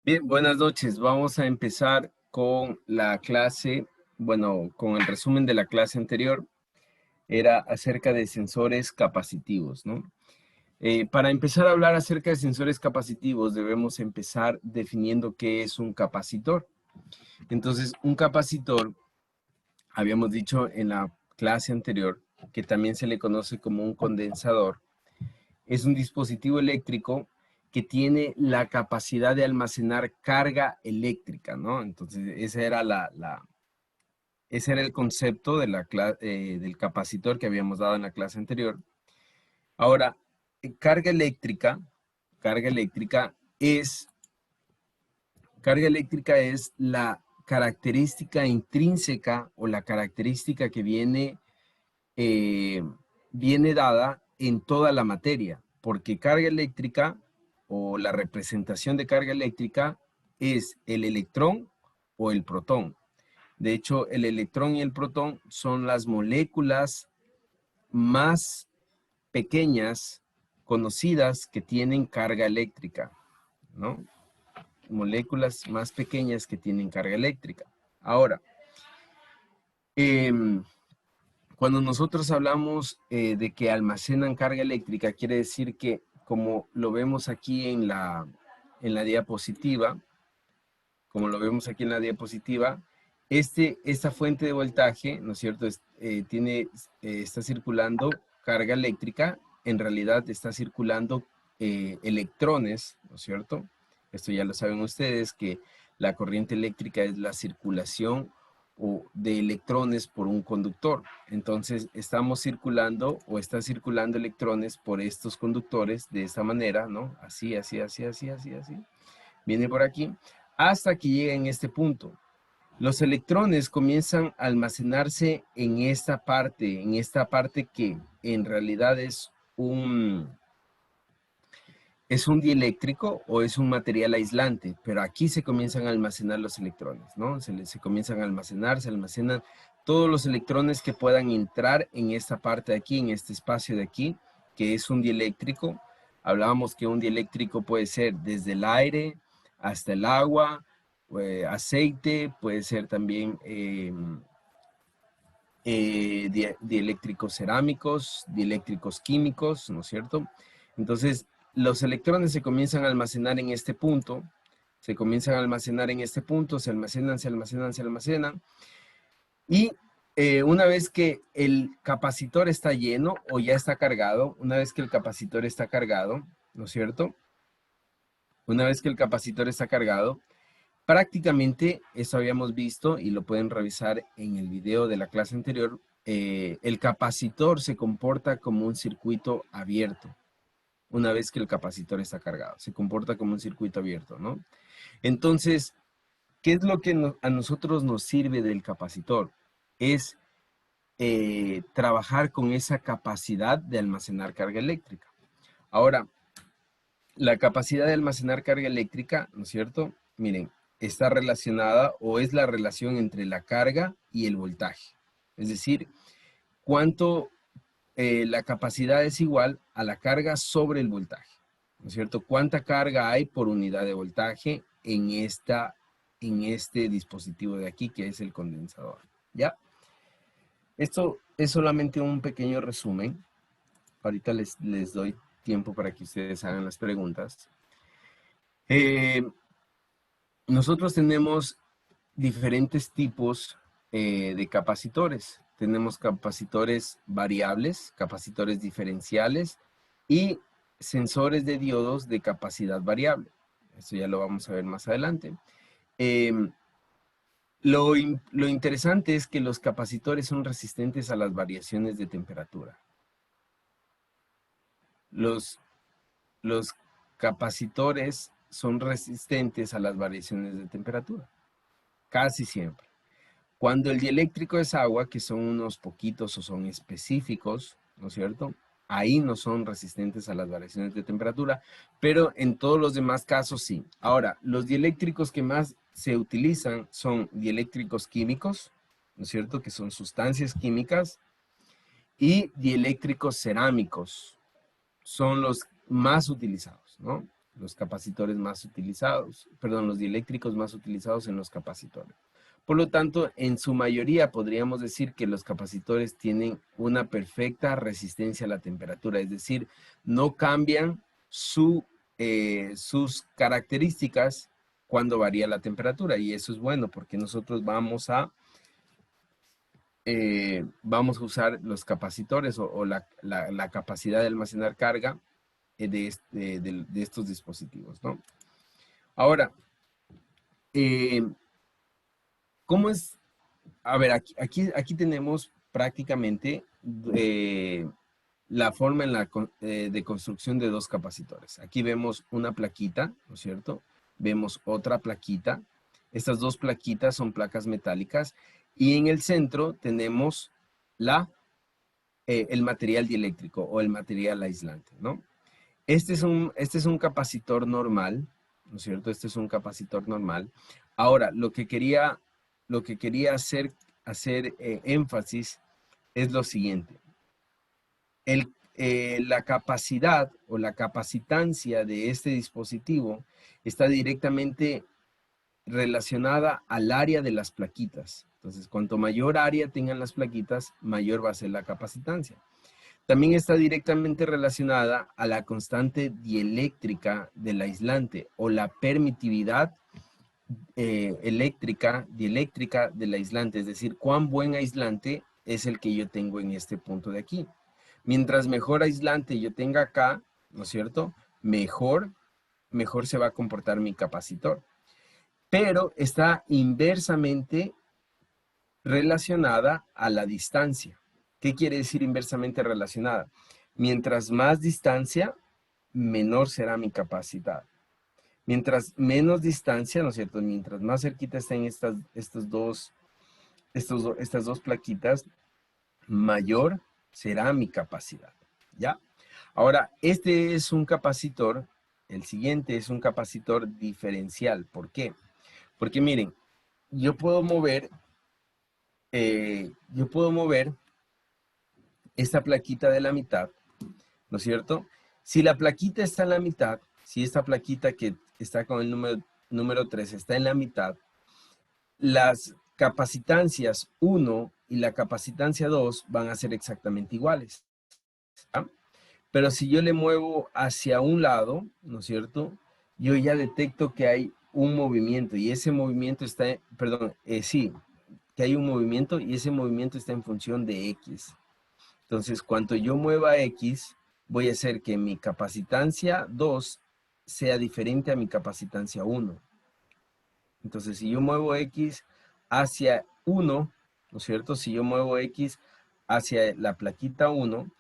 Bien, buenas noches. Vamos a empezar con la clase, bueno, con el resumen de la clase anterior. Era acerca de sensores capacitivos, ¿no? Para empezar a hablar acerca de sensores capacitivos, debemos empezar definiendo qué es un capacitor. Entonces, un capacitor, habíamos dicho en la clase anterior, que también se le conoce como un condensador, es un dispositivo eléctrico que tiene la capacidad de almacenar carga eléctrica, ¿no? Entonces, ese era el concepto de del capacitor que habíamos dado en la clase anterior. Ahora, carga eléctrica es, carga eléctrica es la característica intrínseca o la característica que eh, viene dada en toda la materia, porque carga eléctrica o la representación de carga eléctrica es el electrón o el protón. De hecho, el electrón y el protón son las moléculas más pequeñas conocidas que tienen carga eléctrica, ¿no? Moléculas más pequeñas que tienen carga eléctrica. Ahora, eh, cuando nosotros hablamos de que almacenan carga eléctrica, quiere decir que, como lo vemos aquí en la diapositiva, como lo vemos aquí en la diapositiva, esta fuente de voltaje, ¿no es cierto?, está circulando carga eléctrica, en realidad está circulando electrones, ¿no es cierto? Esto ya lo saben ustedes, que la corriente eléctrica es la circulación de electrones por un conductor. Entonces, estamos circulando o está circulando electrones por estos conductores de esta manera, ¿no? Así, así, así, así, así, así. Viene por aquí hasta que llega en este punto. Los electrones comienzan a almacenarse en esta parte que en realidad es un dieléctrico o es un material aislante, pero aquí se comienzan a almacenar los electrones, ¿no? Se comienzan a almacenar, se almacenan todos los electrones que puedan entrar en esta parte de aquí, en este espacio de aquí, que es un dieléctrico. Hablábamos que un dieléctrico puede ser desde el aire hasta el agua, aceite, puede ser también dieléctricos cerámicos, dieléctricos químicos, ¿no es cierto? Entonces, los electrones se comienzan a almacenar en este punto, se comienzan a almacenar en este punto, se almacenan, se almacenan, se almacenan, y una vez que el capacitor está lleno o ya está cargado, una vez que el capacitor está cargado, ¿no es cierto? Una vez que el capacitor está cargado, prácticamente, eso habíamos visto y lo pueden revisar en el video de la clase anterior, el capacitor se comporta como un circuito abierto. Una vez que el capacitor está cargado, se comporta como un circuito abierto, ¿no? Entonces, ¿qué es lo que a nosotros nos sirve del capacitor? Es trabajar con esa capacidad de almacenar carga eléctrica. Ahora, la capacidad de almacenar carga eléctrica, ¿no es cierto? Miren, está relacionada o es la relación entre la carga y el voltaje. Es decir, cuánto la capacidad es igual a la carga sobre el voltaje. ¿No es cierto? ¿Cuánta carga hay por unidad de voltaje en este dispositivo de aquí, que es el condensador? ¿Ya? Esto es solamente un pequeño resumen. Ahorita les doy tiempo para que ustedes hagan las preguntas. Nosotros tenemos diferentes tipos de capacitores. Tenemos capacitores variables, capacitores diferenciales y sensores de diodos de capacidad variable. Eso ya lo vamos a ver más adelante. Eh, lo interesante es que los capacitores son resistentes a las variaciones de temperatura. Los capacitores son resistentes a las variaciones de temperatura, casi siempre. Cuando el dieléctrico es agua, que son unos poquitos o son específicos, ¿no es cierto? Ahí no son resistentes a las variaciones de temperatura, pero en todos los demás casos sí. Ahora, los dieléctricos que más se utilizan son dieléctricos químicos, ¿no es cierto? Que son sustancias químicas, y dieléctricos cerámicos son los más utilizados, ¿no? los capacitores más utilizados, perdón, los dieléctricos más utilizados en los capacitores. Por lo tanto, en su mayoría podríamos decir que los capacitores tienen una perfecta resistencia a la temperatura, es decir, no cambian sus características cuando varía la temperatura, y eso es bueno porque nosotros vamos a usar los capacitores o la capacidad de almacenar carga de estos dispositivos, ¿no? Ahora, ¿cómo es? A ver, aquí tenemos prácticamente la forma de construcción de dos capacitores. Aquí vemos una plaquita, ¿no es cierto? Vemos otra plaquita. Estas dos plaquitas son placas metálicas y en el centro tenemos el material dieléctrico o el material aislante, ¿no? Este es un capacitor normal, ¿no es cierto? Este es un capacitor normal. Ahora, lo que quería hacer énfasis es lo siguiente. La capacidad o la capacitancia de este dispositivo está directamente relacionada al área de las plaquitas. Entonces, cuanto mayor área tengan las plaquitas, mayor va a ser la capacitancia. También está directamente relacionada a la constante dieléctrica del aislante o la permitividad dieléctrica del aislante, es decir, cuán buen aislante es el que yo tengo en este punto de aquí. Mientras mejor aislante yo tenga acá, ¿no es cierto? Mejor se va a comportar mi capacitor. Pero está inversamente relacionada a la distancia. ¿Qué quiere decir inversamente relacionada? Mientras más distancia, menor será mi capacidad. Mientras menos distancia, ¿no es cierto? Mientras más cerquita estén estas dos plaquitas, mayor será mi capacidad, ¿ya? Ahora, este es un capacitor, el siguiente es un capacitor diferencial. ¿Por qué? Porque miren, yo puedo mover esta plaquita de la mitad, ¿no es cierto? Si la plaquita está en la mitad, si esta plaquita que está con el número 3 está en la mitad, las capacitancias 1 y la capacitancia 2 van a ser exactamente iguales, ¿ya? Pero si yo le muevo hacia un lado, ¿no es cierto? Yo ya detecto que hay un movimiento y ese movimiento está, perdón, sí, que hay un movimiento y ese movimiento está en función de X. Entonces, cuando yo mueva X, voy a hacer que mi capacitancia 2 sea diferente a mi capacitancia 1. Entonces, si yo muevo X hacia 1, ¿no es cierto? Si yo muevo X hacia la plaquita 1,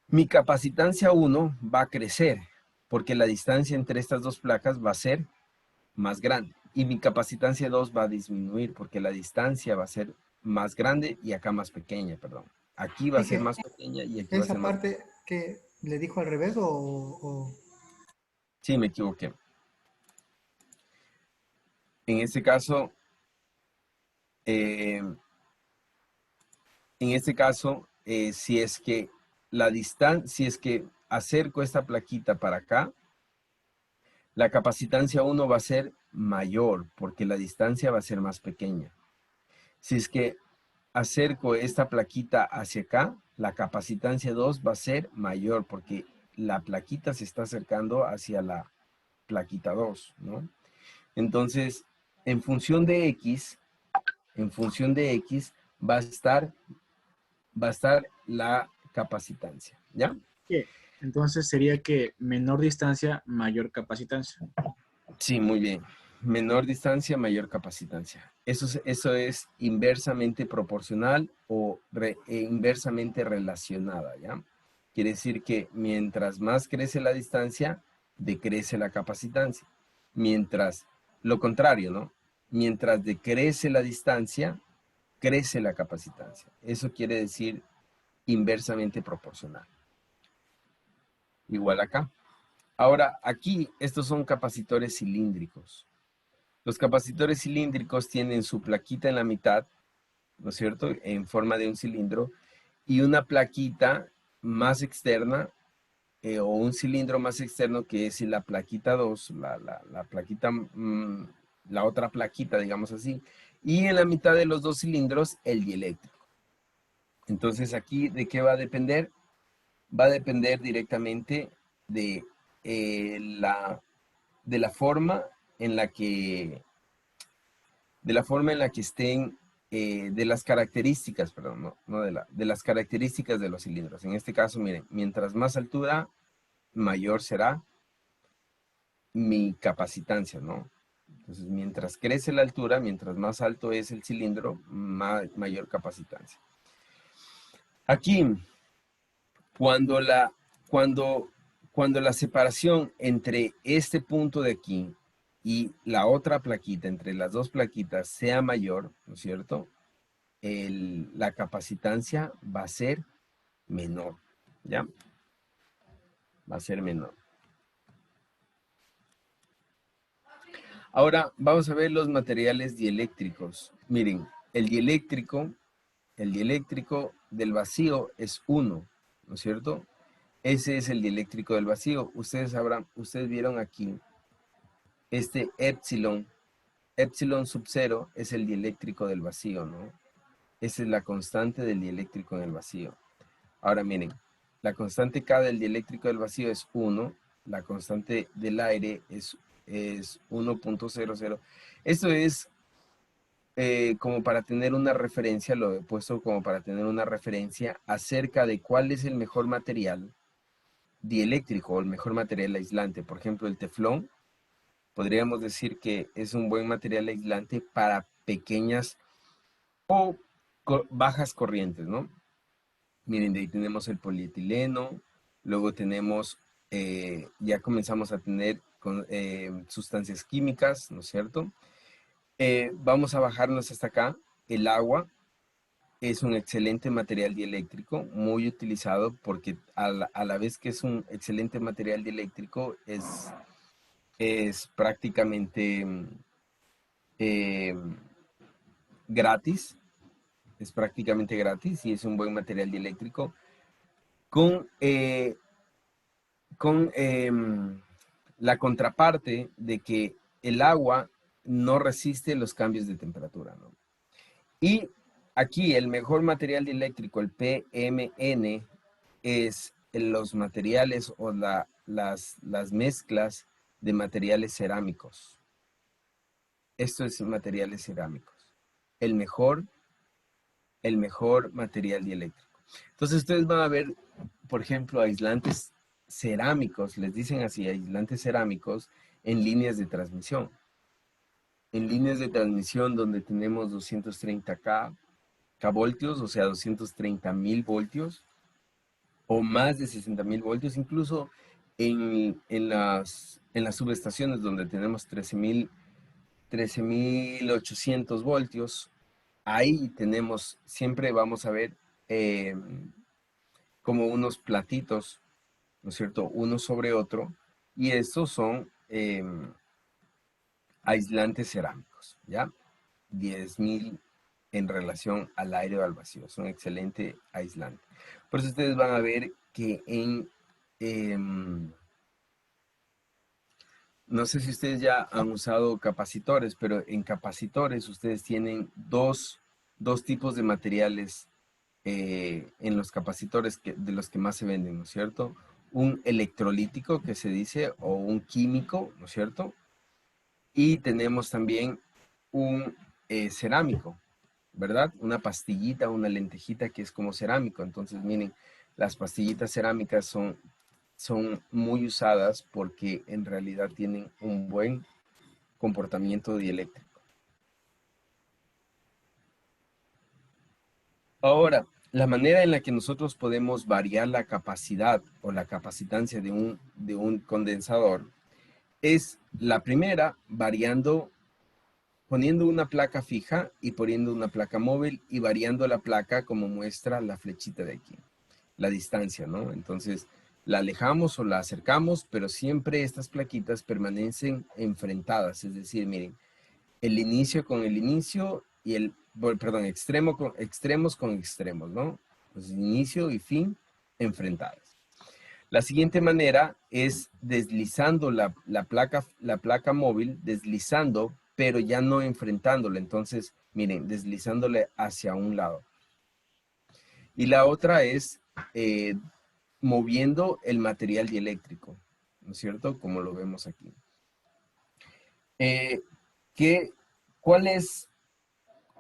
mi capacitancia 1 va a crecer, porque la distancia entre estas dos placas va a ser más grande. Y mi capacitancia 2 va a disminuir, porque la distancia va a ser más grande y acá más pequeña, perdón. Aquí va a ser Dije, más pequeña y aquí va a ser esa más... parte que le dijo al revés o... Sí, me equivoqué. En este caso, eh, si es que si es que acerco esta plaquita para acá, la capacitancia 1 va a ser mayor porque la distancia va a ser más pequeña. Si es que acerco esta plaquita hacia acá, la capacitancia 2 va a ser mayor porque la plaquita se está acercando hacia la plaquita 2, ¿no? Entonces, en función de X, va a estar la capacitancia, ¿ya? ¿Qué? Entonces sería que menor distancia, mayor capacitancia. Sí, muy bien. Menor distancia, mayor capacitancia. Eso es inversamente proporcional o inversamente relacionada, ¿ya? Quiere decir que mientras más crece la distancia, decrece la capacitancia. Mientras, lo contrario, ¿no? Mientras decrece la distancia, crece la capacitancia. Eso quiere decir inversamente proporcional. Igual acá. Ahora, aquí, estos son capacitores cilíndricos. Los capacitores cilíndricos tienen su plaquita en la mitad, ¿no es cierto?, en forma de un cilindro, y una plaquita más externa o un cilindro más externo, que es la plaquita 2, la plaquita, la otra plaquita, digamos así, y en la mitad de los dos cilindros el dieléctrico. Entonces aquí, ¿de qué va a depender? Va a depender directamente de, de la forma en la que, estén, de las características, perdón, no de las características de los cilindros. En este caso, miren, mientras más altura, mayor será mi capacitancia, ¿no? Entonces, mientras crece la altura, mientras más alto es el cilindro, mayor capacitancia. Aquí, cuando la separación entre este punto de aquí y la otra plaquita, entre las dos plaquitas, sea mayor, ¿no es cierto? La capacitancia va a ser menor, ¿ya? Va a ser menor. Ahora vamos a ver los materiales dieléctricos. Miren, el dieléctrico del vacío es 1, ¿no es cierto? Ese es el dieléctrico del vacío. Ustedes vieron aquí, este epsilon sub 0 es el dieléctrico del vacío, ¿no? Esa es la constante del dieléctrico en el vacío. Ahora miren, la constante K del dieléctrico del vacío es 1, la constante del aire es 1.00. Esto es como para tener una referencia, lo he puesto como para tener una referencia acerca de cuál es el mejor material dieléctrico o el mejor material aislante. Por ejemplo, el teflón, podríamos decir que es un buen material aislante para pequeñas o bajas corrientes, ¿no? Miren, de ahí tenemos el polietileno, luego tenemos, ya comenzamos a tener sustancias químicas, ¿no es cierto? Vamos a bajarnos hasta acá. El agua es un excelente material dieléctrico, muy utilizado porque a la vez que es un excelente material dieléctrico, es prácticamente gratis. Es prácticamente gratis y es un buen material dieléctrico con la contraparte de que el agua no resiste los cambios de temperatura, ¿no? Y aquí el mejor material dieléctrico, el PMN, es los materiales o las mezclas de materiales cerámicos. Esto es materiales cerámicos. El mejor material dieléctrico. Entonces ustedes van a ver, por ejemplo, aislantes cerámicos, les dicen así, aislantes cerámicos en líneas de transmisión. En líneas de transmisión donde tenemos 230 kV, o sea, 230.000 voltios, o más de 60.000 voltios, incluso en las subestaciones donde tenemos 13.800 voltios, ahí tenemos, siempre vamos a ver como unos platitos, ¿no es cierto? Uno sobre otro, y estos son aislantes cerámicos, ¿ya? 10.000 en relación al aire o al vacío, son excelente aislante. Por eso ustedes van a ver que no sé si ustedes ya han usado capacitores, pero en capacitores ustedes tienen dos tipos de materiales en los capacitores de los que más se venden, ¿no es cierto? Un electrolítico que se dice, o un químico, ¿no es cierto? Y tenemos también un cerámico, ¿verdad? Una pastillita, una lentejita que es como cerámico. Entonces, miren, las pastillitas cerámicas son muy usadas porque en realidad tienen un buen comportamiento dieléctrico. Ahora, la manera en la que nosotros podemos variar la capacidad o la capacitancia de un condensador es la primera poniendo una placa fija y poniendo una placa móvil y variando la placa como muestra la flechita de aquí, la distancia, ¿no? Entonces, la alejamos o la acercamos, pero siempre estas plaquitas permanecen enfrentadas, es decir, miren, el inicio con el inicio y extremos con extremos, ¿no? Pues inicio y fin enfrentadas. La siguiente manera es deslizando la placa móvil, deslizando, pero ya no enfrentándola. Entonces, miren, deslizándole hacia un lado. Y la otra es moviendo el material dieléctrico, ¿no es cierto? Como lo vemos aquí. ¿Cuál es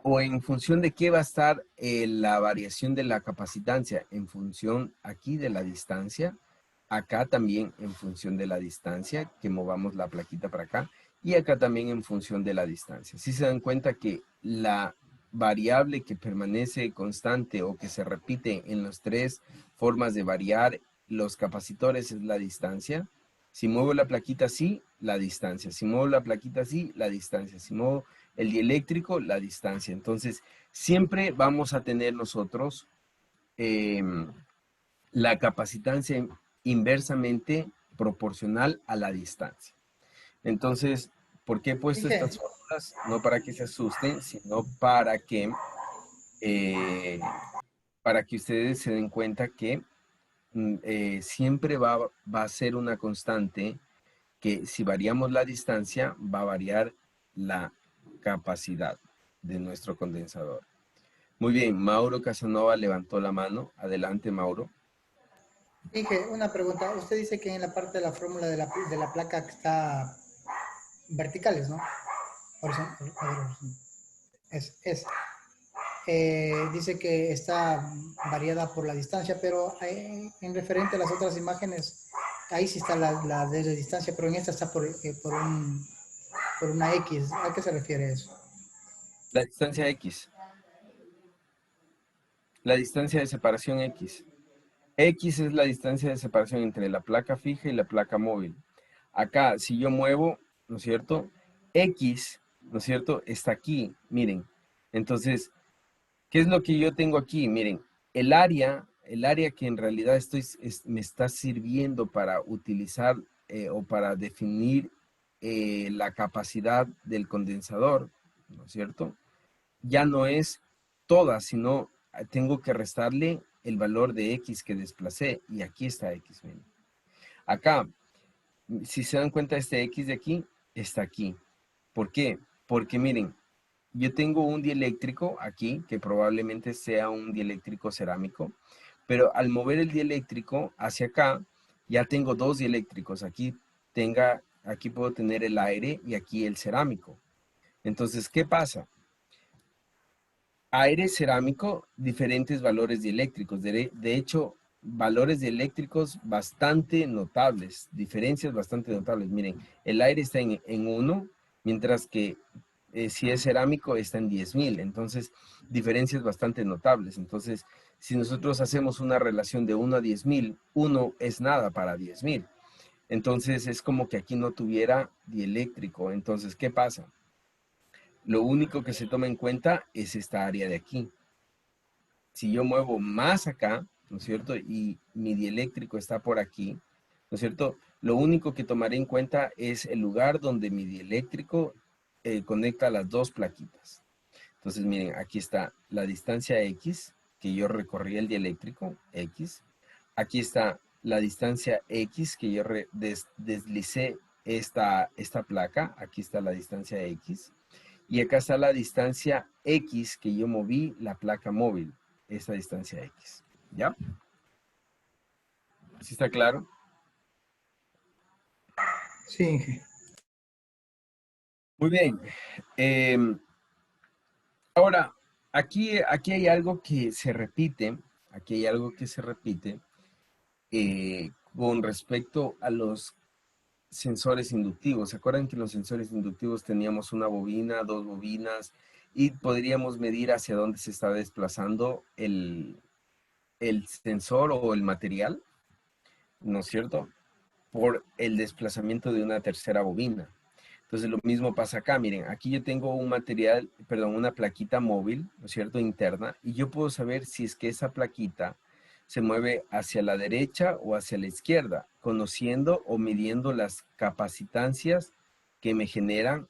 o en función de qué va a estar la variación de la capacitancia? En función aquí de la distancia, acá también en función de la distancia, que movamos la plaquita para acá, y acá también en función de la distancia. Si se dan cuenta que la variable que permanece constante o que se repite en las tres formas de variar los capacitores es la distancia. Si muevo la plaquita así, la distancia. Si muevo la plaquita así, la distancia. Si muevo el dieléctrico, la distancia. Entonces, siempre vamos a tener nosotros la capacitancia inversamente proporcional a la distancia. Entonces, ¿por qué he puesto estas fórmulas? No para que se asusten, sino para que ustedes se den cuenta que siempre va a ser una constante que si variamos la distancia, va a variar la capacidad de nuestro condensador. Muy bien, Mauro Casanova levantó la mano. Adelante, Mauro. Dije, una pregunta. Usted dice que en la parte de la fórmula de la placa está verticales, ¿no? Dice que está variada por la distancia, pero en referente a las otras imágenes, ahí sí está la de distancia, pero en esta está por una X. ¿A qué se refiere eso? La distancia X. La distancia de separación X. X es la distancia de separación entre la placa fija y la placa móvil. Acá, si yo muevo, ¿no es cierto? X, ¿no es cierto? Está aquí, miren. Entonces, ¿qué es lo que yo tengo aquí? Miren, el área que en realidad me está sirviendo para utilizar o para definir la capacidad del condensador, ¿no es cierto? Ya no es toda, sino tengo que restarle el valor de X que desplacé, y aquí está X. Miren. Acá, si se dan cuenta, este X de aquí está aquí. ¿Por qué? Porque miren, yo tengo un dieléctrico aquí, que probablemente sea un dieléctrico cerámico, pero al mover el dieléctrico hacia acá, ya tengo dos dieléctricos. Aquí puedo tener el aire y aquí el cerámico. Entonces, ¿qué pasa? Aire cerámico, diferentes valores dieléctricos. De hecho, valores dieléctricos bastante notables, diferencias bastante notables. Miren, el aire está en 1, mientras que si es cerámico está en 10.000. Entonces, diferencias bastante notables. Entonces, si nosotros hacemos una relación de 1 a 10.000, 1 es nada para 10.000. Entonces, es como que aquí no tuviera dieléctrico. Entonces, ¿qué pasa? Lo único que se toma en cuenta es esta área de aquí. Si yo muevo más acá, ¿no es cierto? Y mi dieléctrico está por aquí, ¿no es cierto? Lo único que tomaré en cuenta es el lugar donde mi dieléctrico conecta las dos plaquitas. Entonces, miren, aquí está la distancia X, que yo recorrí el dieléctrico, X. Aquí está la distancia X, que yo deslicé esta placa. Aquí está la distancia X. Y acá está la distancia X que yo moví la placa móvil, esa distancia X. ¿Ya? ¿Sí está claro? Sí. Muy bien. Ahora, aquí hay algo que se repite, con respecto a los sensores inductivos. ¿Se acuerdan que los sensores inductivos teníamos una bobina, dos bobinas, y podríamos medir hacia dónde se está desplazando el sensor o el material? ¿No es cierto? Por el desplazamiento de una tercera bobina. Entonces lo mismo pasa acá. Miren, aquí yo tengo una plaquita móvil, ¿no es cierto? Interna, y yo puedo saber si es que esa plaquita se mueve hacia la derecha o hacia la izquierda, conociendo o midiendo las capacitancias que me generan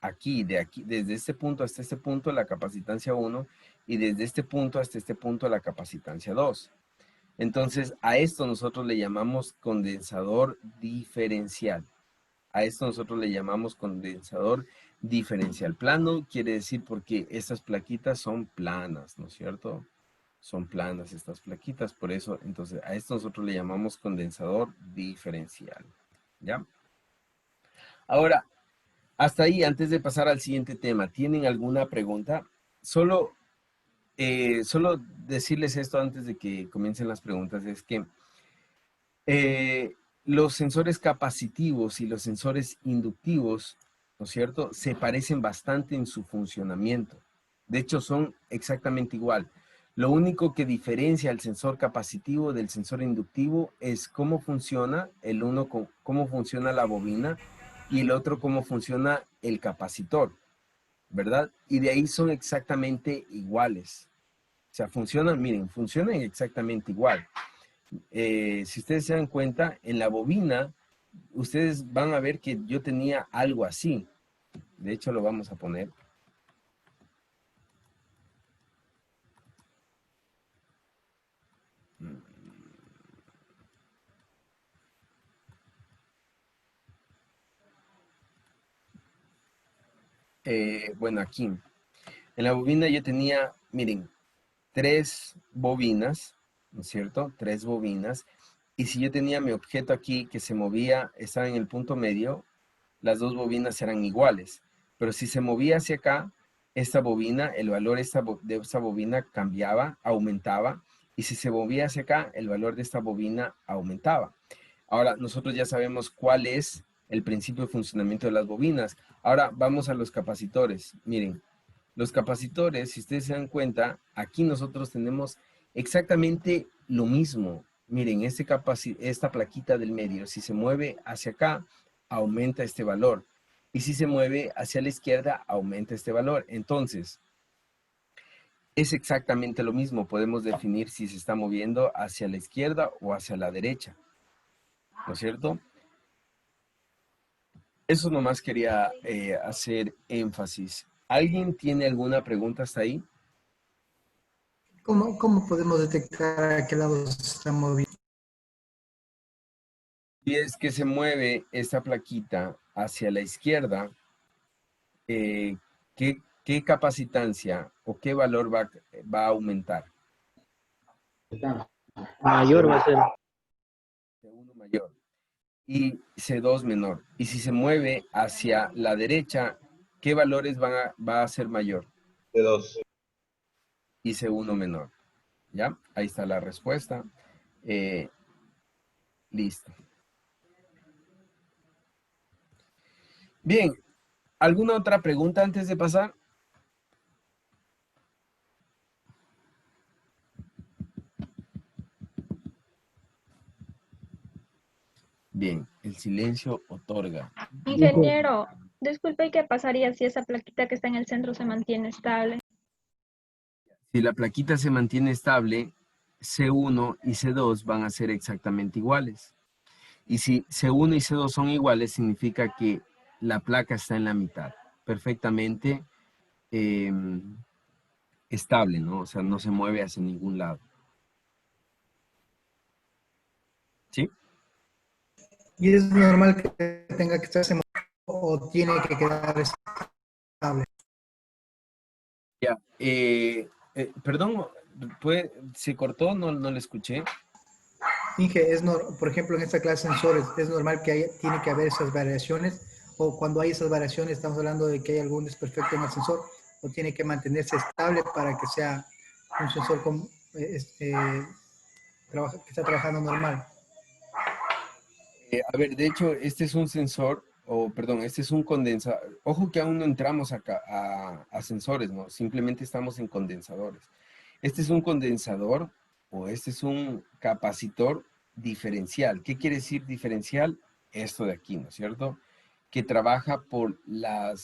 aquí, desde este punto hasta este punto, la capacitancia 1, y desde este punto hasta este punto, la capacitancia 2. Entonces, a esto nosotros le llamamos condensador diferencial. A esto nosotros le llamamos condensador diferencial. Plano quiere decir porque estas plaquitas son planas, ¿no es cierto? Son planas estas plaquitas, por eso, entonces, a esto nosotros le llamamos condensador diferencial. ¿Ya? Ahora, hasta ahí, antes de pasar al siguiente tema, ¿tienen alguna pregunta? Solo decirles esto antes de que comiencen las preguntas, es que los sensores capacitivos y los sensores inductivos, ¿no es cierto?, se parecen bastante en su funcionamiento. De hecho, son exactamente igual. Lo único que diferencia el sensor capacitivo del sensor inductivo es cómo funciona el uno, cómo funciona la bobina, y el otro cómo funciona el capacitor, ¿verdad? Y de ahí son exactamente iguales. O sea, funcionan, miren, funcionan exactamente igual. Si ustedes se dan cuenta, en la bobina, ustedes van a ver que yo tenía algo así. De hecho, lo vamos a poner. Bueno, aquí. En la bobina yo tenía, miren, 3 bobinas, ¿no es cierto? 3 bobinas. Y si yo tenía mi objeto aquí que se movía, estaba en el punto medio, las 2 bobinas eran iguales. Pero si se movía hacia acá, esta bobina, el valor de esta bobina cambiaba, aumentaba. Y si se movía hacia acá, el valor de esta bobina aumentaba. Ahora, nosotros ya sabemos cuál es el principio de funcionamiento de las bobinas. Ahora, vamos a los capacitores. Miren, los capacitores, si ustedes se dan cuenta, aquí nosotros tenemos exactamente lo mismo. Miren, esta plaquita del medio, si se mueve hacia acá, aumenta este valor. Y si se mueve hacia la izquierda, aumenta este valor. Entonces, es exactamente lo mismo. Podemos definir si se está moviendo hacia la izquierda o hacia la derecha. ¿No es cierto? Eso nomás quería hacer énfasis. ¿Alguien tiene alguna pregunta hasta ahí? ¿Cómo podemos detectar a qué lado se está moviendo? Si es que se mueve esta plaquita hacia la izquierda, ¿qué capacitancia o qué valor va a aumentar? Mayor va a ser. C1 mayor y C2 menor. Y si se mueve hacia la derecha, ¿qué valores va a ser mayor? C2. Y C1 menor. ¿Ya? Ahí está la respuesta. Listo. Bien, ¿alguna otra pregunta antes de pasar? Bien, el silencio otorga. Ingeniero, disculpe, ¿y qué pasaría si esa plaquita que está en el centro se mantiene estable? Si la plaquita se mantiene estable, C1 y C2 van a ser exactamente iguales. Y si C1 y C2 son iguales, significa que la placa está en la mitad, perfectamente estable, ¿no? O sea, no se mueve hacia ningún lado. ¿Sí? ¿Y es normal que tenga que estarse moviendo o tiene que quedar estable? Ya, perdón, ¿se cortó? No le escuché. Inge, por ejemplo, en esta clase de sensores, ¿es normal que tiene que haber esas variaciones? O cuando hay esas variaciones, estamos hablando de que hay algún desperfecto en el sensor, o tiene que mantenerse estable para que sea un sensor que está trabajando normal. A ver, de hecho, este es un sensor, o perdón, este es un condensador. Ojo que aún no entramos acá a sensores, ¿no? Simplemente estamos en condensadores. Este es un condensador o este es un capacitor diferencial. ¿Qué quiere decir diferencial? Esto de aquí, ¿no es cierto? Que trabaja por la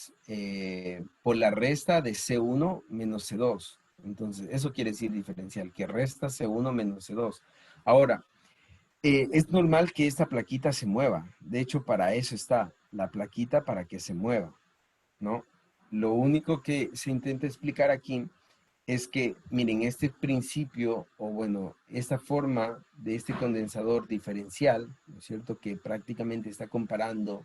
resta de C1 menos C2. Entonces, eso quiere decir diferencial, que resta C1 menos C2. Ahora, es normal que esta plaquita se mueva. De hecho, para eso está la plaquita, para que se mueva, ¿no? Lo único que se intenta explicar aquí es que, miren, este principio, o bueno, esta forma de este condensador diferencial, ¿no es cierto?, que prácticamente está comparando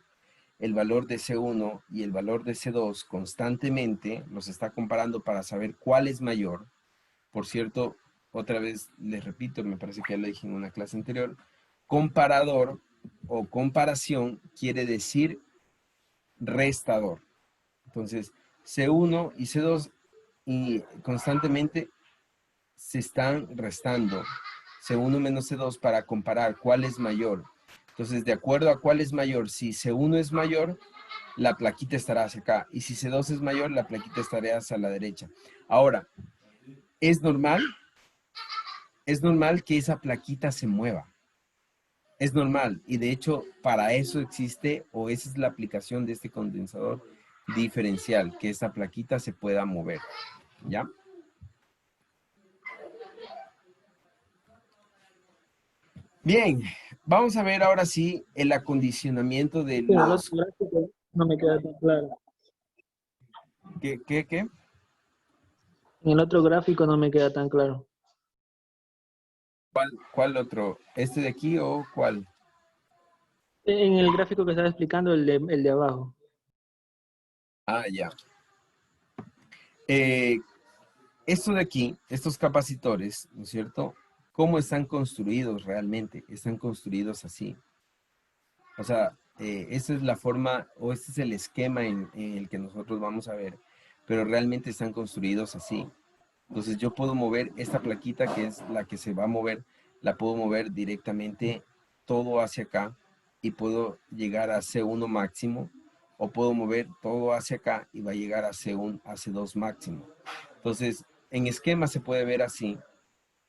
el valor de C1 y el valor de C2 constantemente, los está comparando para saber cuál es mayor. Por cierto, otra vez les repito, me parece que ya lo dije en una clase anterior, comparador o comparación quiere decir restador. Entonces, C1 y C2 y constantemente se están restando C1 menos C2 para comparar cuál es mayor. Entonces, de acuerdo a cuál es mayor, si C1 es mayor, la plaquita estará hacia acá. Y si C2 es mayor, la plaquita estará hacia la derecha. Ahora, es normal que esa plaquita se mueva. Es normal. Y de hecho, para eso existe, o esa es la aplicación de este condensador diferencial, que esta plaquita se pueda mover. ¿Ya? Bien, vamos a ver ahora sí el acondicionamiento de Pero el los... otro gráfico no me queda tan claro. ¿Qué? En el otro gráfico no me queda tan claro. ¿Cuál otro? ¿Este de aquí o cuál? En el gráfico que estaba explicando, el de abajo. Ah, ya. Esto de aquí, estos capacitores, ¿no es cierto? ¿Cómo están construidos realmente? Están construidos así. O sea, esa es la forma, o este es el esquema en el que nosotros vamos a ver, pero realmente están construidos así. Entonces yo puedo mover esta plaquita, que es la que se va a mover, la puedo mover directamente todo hacia acá y puedo llegar a C1 máximo, o puedo mover todo hacia acá y va a llegar a C1, a C2 máximo. Entonces, en esquema se puede ver así,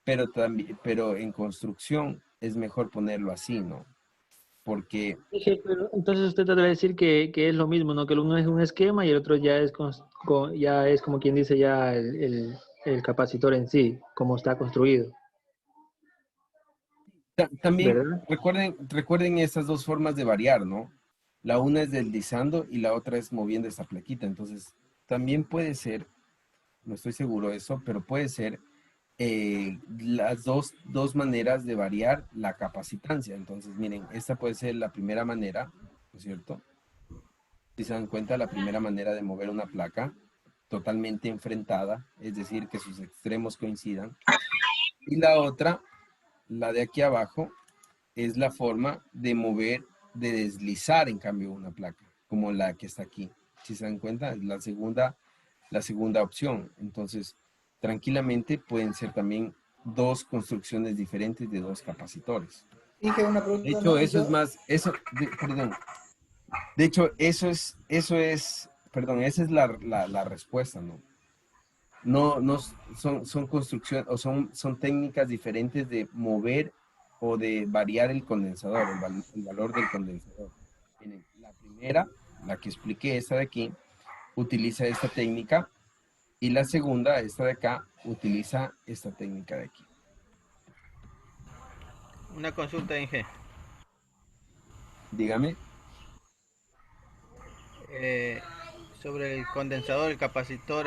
pero en construcción es mejor ponerlo así, ¿no? Porque Dije, pero entonces usted trata de decir que es lo mismo, ¿no? Que el uno es un esquema y el otro ya es, ya es como quien dice ya el capacitor en sí, cómo está construido, también ¿verdad? recuerden esas dos formas de variar, ¿no? La una es deslizando y la otra es moviendo esta plaquita. Entonces, también puede ser, no estoy seguro de eso, pero puede ser las dos maneras de variar la capacitancia. Entonces, miren, esta puede ser la primera manera, ¿no es cierto? Si se dan cuenta, la primera manera de mover una placa totalmente enfrentada, es decir, que sus extremos coincidan. Y la otra, la de aquí abajo, es la forma de mover, de deslizar en cambio una placa, como la que está aquí. Si se dan cuenta, es la segunda opción. Entonces, tranquilamente pueden ser también dos construcciones diferentes de dos capacitores. Dije una De pregunta, hecho, ¿no? eso es más, perdón. De hecho, perdón, esa es la respuesta, ¿no? No son construcciones o son técnicas diferentes de mover o de variar el condensador, el valor del condensador. Miren, la primera, la que expliqué, esta de aquí, utiliza esta técnica, y la segunda, esta de acá, utiliza esta técnica de aquí. Una consulta, Inge. Dígame. Eh, sobre el condensador, el capacitor,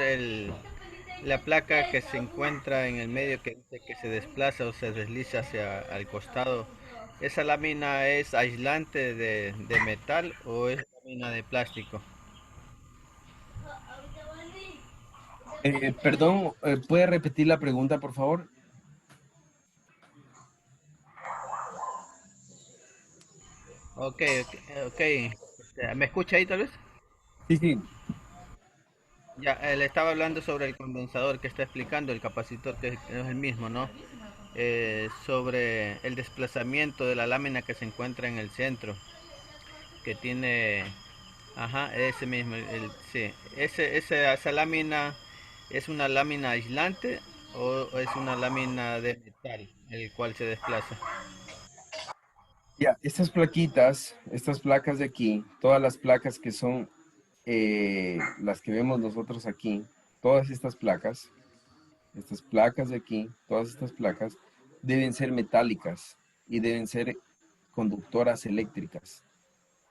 la placa que se encuentra en el medio que dice que se desplaza o se desliza hacia al costado, ¿esa lámina es aislante de metal o es lámina de plástico? Perdón, ¿puede repetir la pregunta, por favor? Ok, ok. ¿Me escucha ahí tal vez? Sí, sí. Ya, le estaba hablando sobre el condensador que está explicando, el capacitor que es el mismo, ¿no? Sobre el desplazamiento de la lámina que se encuentra en el centro, que tiene, ajá, ese mismo, sí, esa lámina es una lámina aislante o es una lámina de metal, el cual se desplaza. Ya, estas plaquitas, estas placas de aquí, todas las placas que son las que vemos nosotros aquí, todas estas placas de aquí, todas estas placas, deben ser metálicas y deben ser conductoras eléctricas.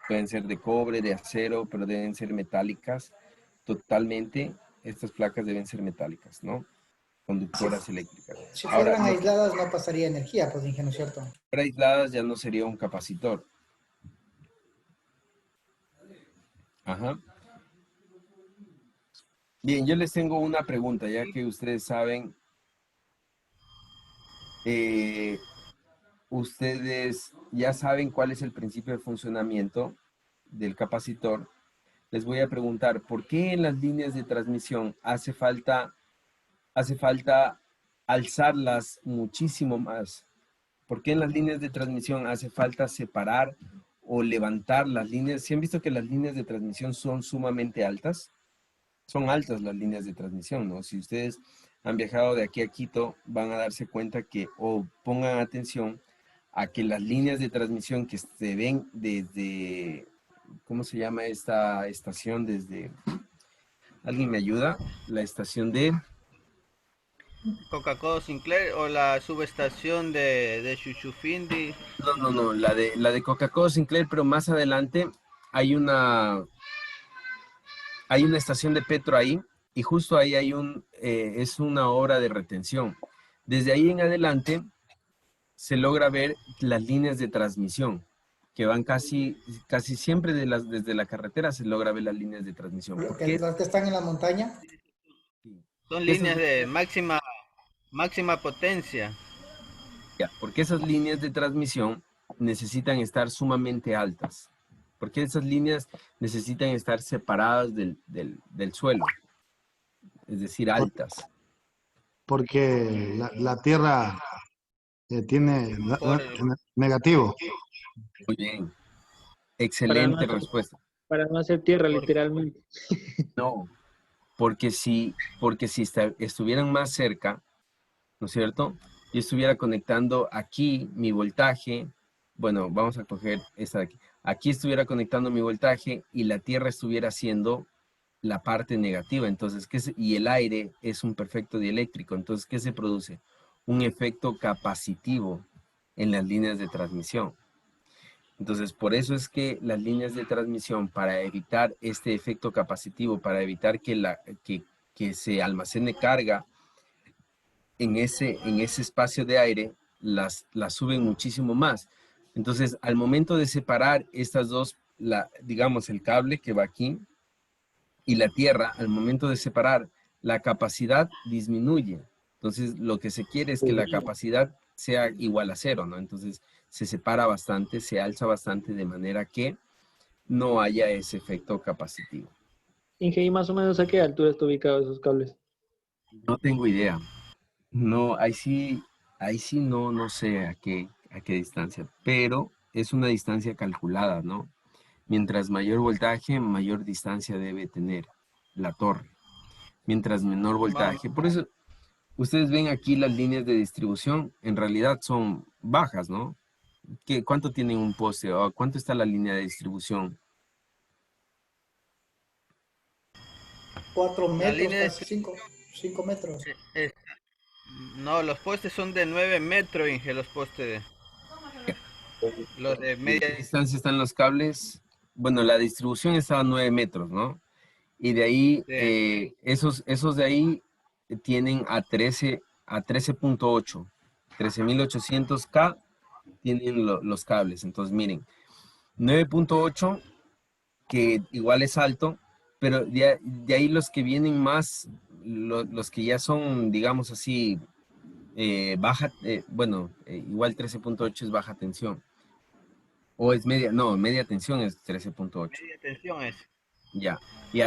Pueden ser de cobre, de acero, pero deben ser metálicas totalmente. Estas placas deben ser metálicas, ¿no? conductoras eléctricas. Si Ahora, fueran aisladas no pasaría energía, pues dije, ¿no es cierto? aisladas ya no sería un capacitor. Ajá. Bien, yo les tengo una pregunta, ya que ustedes saben, ustedes ya saben cuál es el principio de funcionamiento del capacitor. Les voy a preguntar, ¿por qué en las líneas de transmisión hace falta alzarlas muchísimo más? ¿Por qué en las líneas de transmisión hace falta separar o levantar las líneas? ¿Sí han visto que las líneas de transmisión son sumamente altas? Son altas las líneas de transmisión, ¿no? Si ustedes han viajado de aquí a Quito, van a darse cuenta que, o pongan atención a que las líneas de transmisión que se ven desde, ¿cómo se llama esta estación? Desde, ¿alguien me ayuda? La estación de... Coca-Cola Sinclair o la subestación de Chuchufindi. No, la de Coca-Cola Sinclair, pero más adelante hay una estación de Petro ahí, y justo ahí hay es una obra de retención. Desde ahí en adelante se logra ver las líneas de transmisión, que van casi siempre desde la carretera se logra ver las líneas de transmisión. ¿Por qué? Las que están en la montaña. Son líneas de máxima potencia. Porque esas líneas de transmisión necesitan estar sumamente altas. Porque esas líneas necesitan estar separadas del suelo, es decir, altas. Porque la Tierra tiene negativo. Muy bien. Excelente respuesta. Para no hacer tierra, literalmente. No, porque si estuvieran más cerca, ¿no es cierto? Yo estuviera conectando aquí mi voltaje, bueno, vamos a coger esta de aquí. Aquí estuviera conectando mi voltaje y la Tierra estuviera haciendo la parte negativa. Entonces, y el aire es un perfecto dieléctrico. Entonces, ¿qué se produce? Un efecto capacitivo en las líneas de transmisión. Entonces, por eso es que las líneas de transmisión, para evitar este efecto capacitivo, para evitar que se almacene carga en ese espacio de aire, las suben muchísimo más. Entonces, al momento de separar estas dos, digamos, el cable que va aquí y la tierra, al momento de separar, la capacidad disminuye. Entonces, lo que se quiere es que la capacidad sea igual a cero, ¿no? Entonces, se separa bastante, se alza bastante de manera que no haya ese efecto capacitivo. Inge, ¿y más o menos a qué altura está ubicado esos cables? No tengo idea. No, ahí sí no sé a qué distancia, pero es una distancia calculada, ¿no? Mientras mayor voltaje, mayor distancia debe tener la torre. Mientras menor voltaje. Por eso, ustedes ven aquí las líneas de distribución, en realidad son bajas, ¿no? ¿Cuánto tiene un poste? ¿O cuánto está la línea de distribución? 4 La línea de metros, 5 metros. No, los postes son de 9 metros, Inge, los postes. Los de ¿De media. qué distancia están los cables? Bueno, la distribución estaba a 9 metros, ¿no? Y de ahí, esos de ahí tienen a 13.8, 13.800K tienen los cables. Entonces, miren, 9.8, que igual es alto, pero de ahí los que vienen más, los que ya son, digamos así, igual 13.8 es baja tensión. O es media tensión es 13.8. Media tensión es. Ya,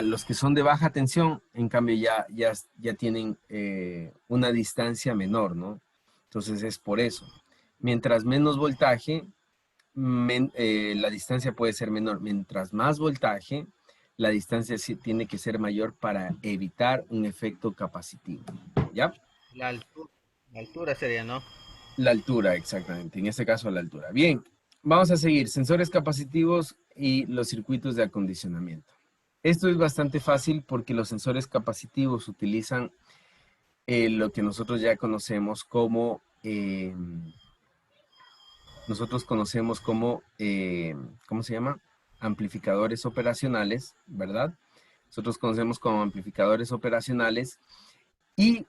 los que son de baja tensión, en cambio ya tienen una distancia menor, ¿no? Entonces es por eso. Mientras menos voltaje, la distancia puede ser menor. Mientras más voltaje, la distancia sí tiene que ser mayor para evitar un efecto capacitivo, ¿ya? La altura sería, ¿no? La altura, exactamente. En este caso, la altura. Bien, vamos a seguir. Sensores capacitivos y los circuitos de acondicionamiento. Esto es bastante fácil porque los sensores capacitivos utilizan lo que nosotros ya conocemos como, ¿cómo se llama? Amplificadores operacionales, ¿verdad? Nosotros conocemos como amplificadores operacionales y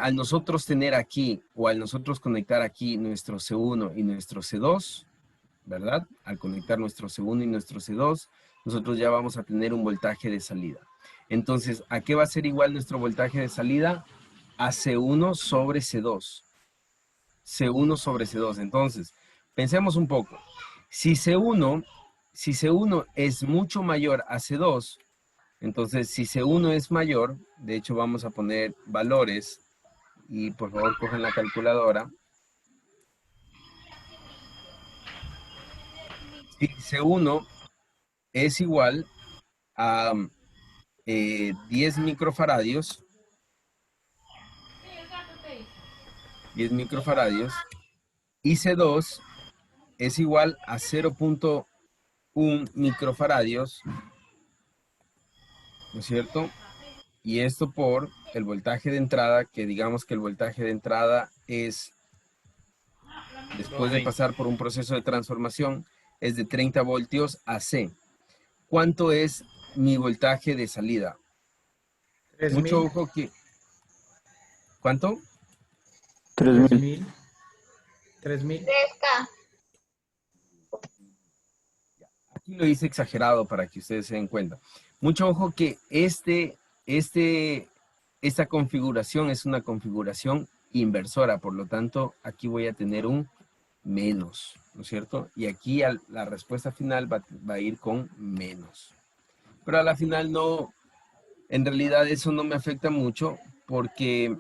al nosotros tener aquí, o al nosotros conectar aquí nuestro C1 y nuestro C2, ¿verdad? Al conectar nuestro C1 y nuestro C2, nosotros ya vamos a tener un voltaje de salida. Entonces, ¿a qué va a ser igual nuestro voltaje de salida? A C1 sobre C2. C1 sobre C2. Entonces, pensemos un poco. Si C1 es mucho mayor a C2, entonces si C1 es mayor, de hecho vamos a poner valores, y por favor cojan la calculadora. Si C1 es igual a 10 microfaradios, 10 microfaradios, y C2 es igual a 0.1 microfaradios, ¿no es cierto? Y esto por el voltaje de entrada, que digamos que el voltaje de entrada es, después de pasar por un proceso de transformación, es de 30 voltios a C. ¿Cuánto es mi voltaje de salida? 3.000. Mucho ojo que... ¿Cuánto? 3.000. 3.000. Aquí lo hice exagerado para que ustedes se den cuenta. Mucho ojo que esta configuración es una configuración inversora, por lo tanto, aquí voy a tener un menos, ¿no es cierto? Y aquí la respuesta final va a ir con menos. Pero a la final no, en realidad eso no me afecta mucho porque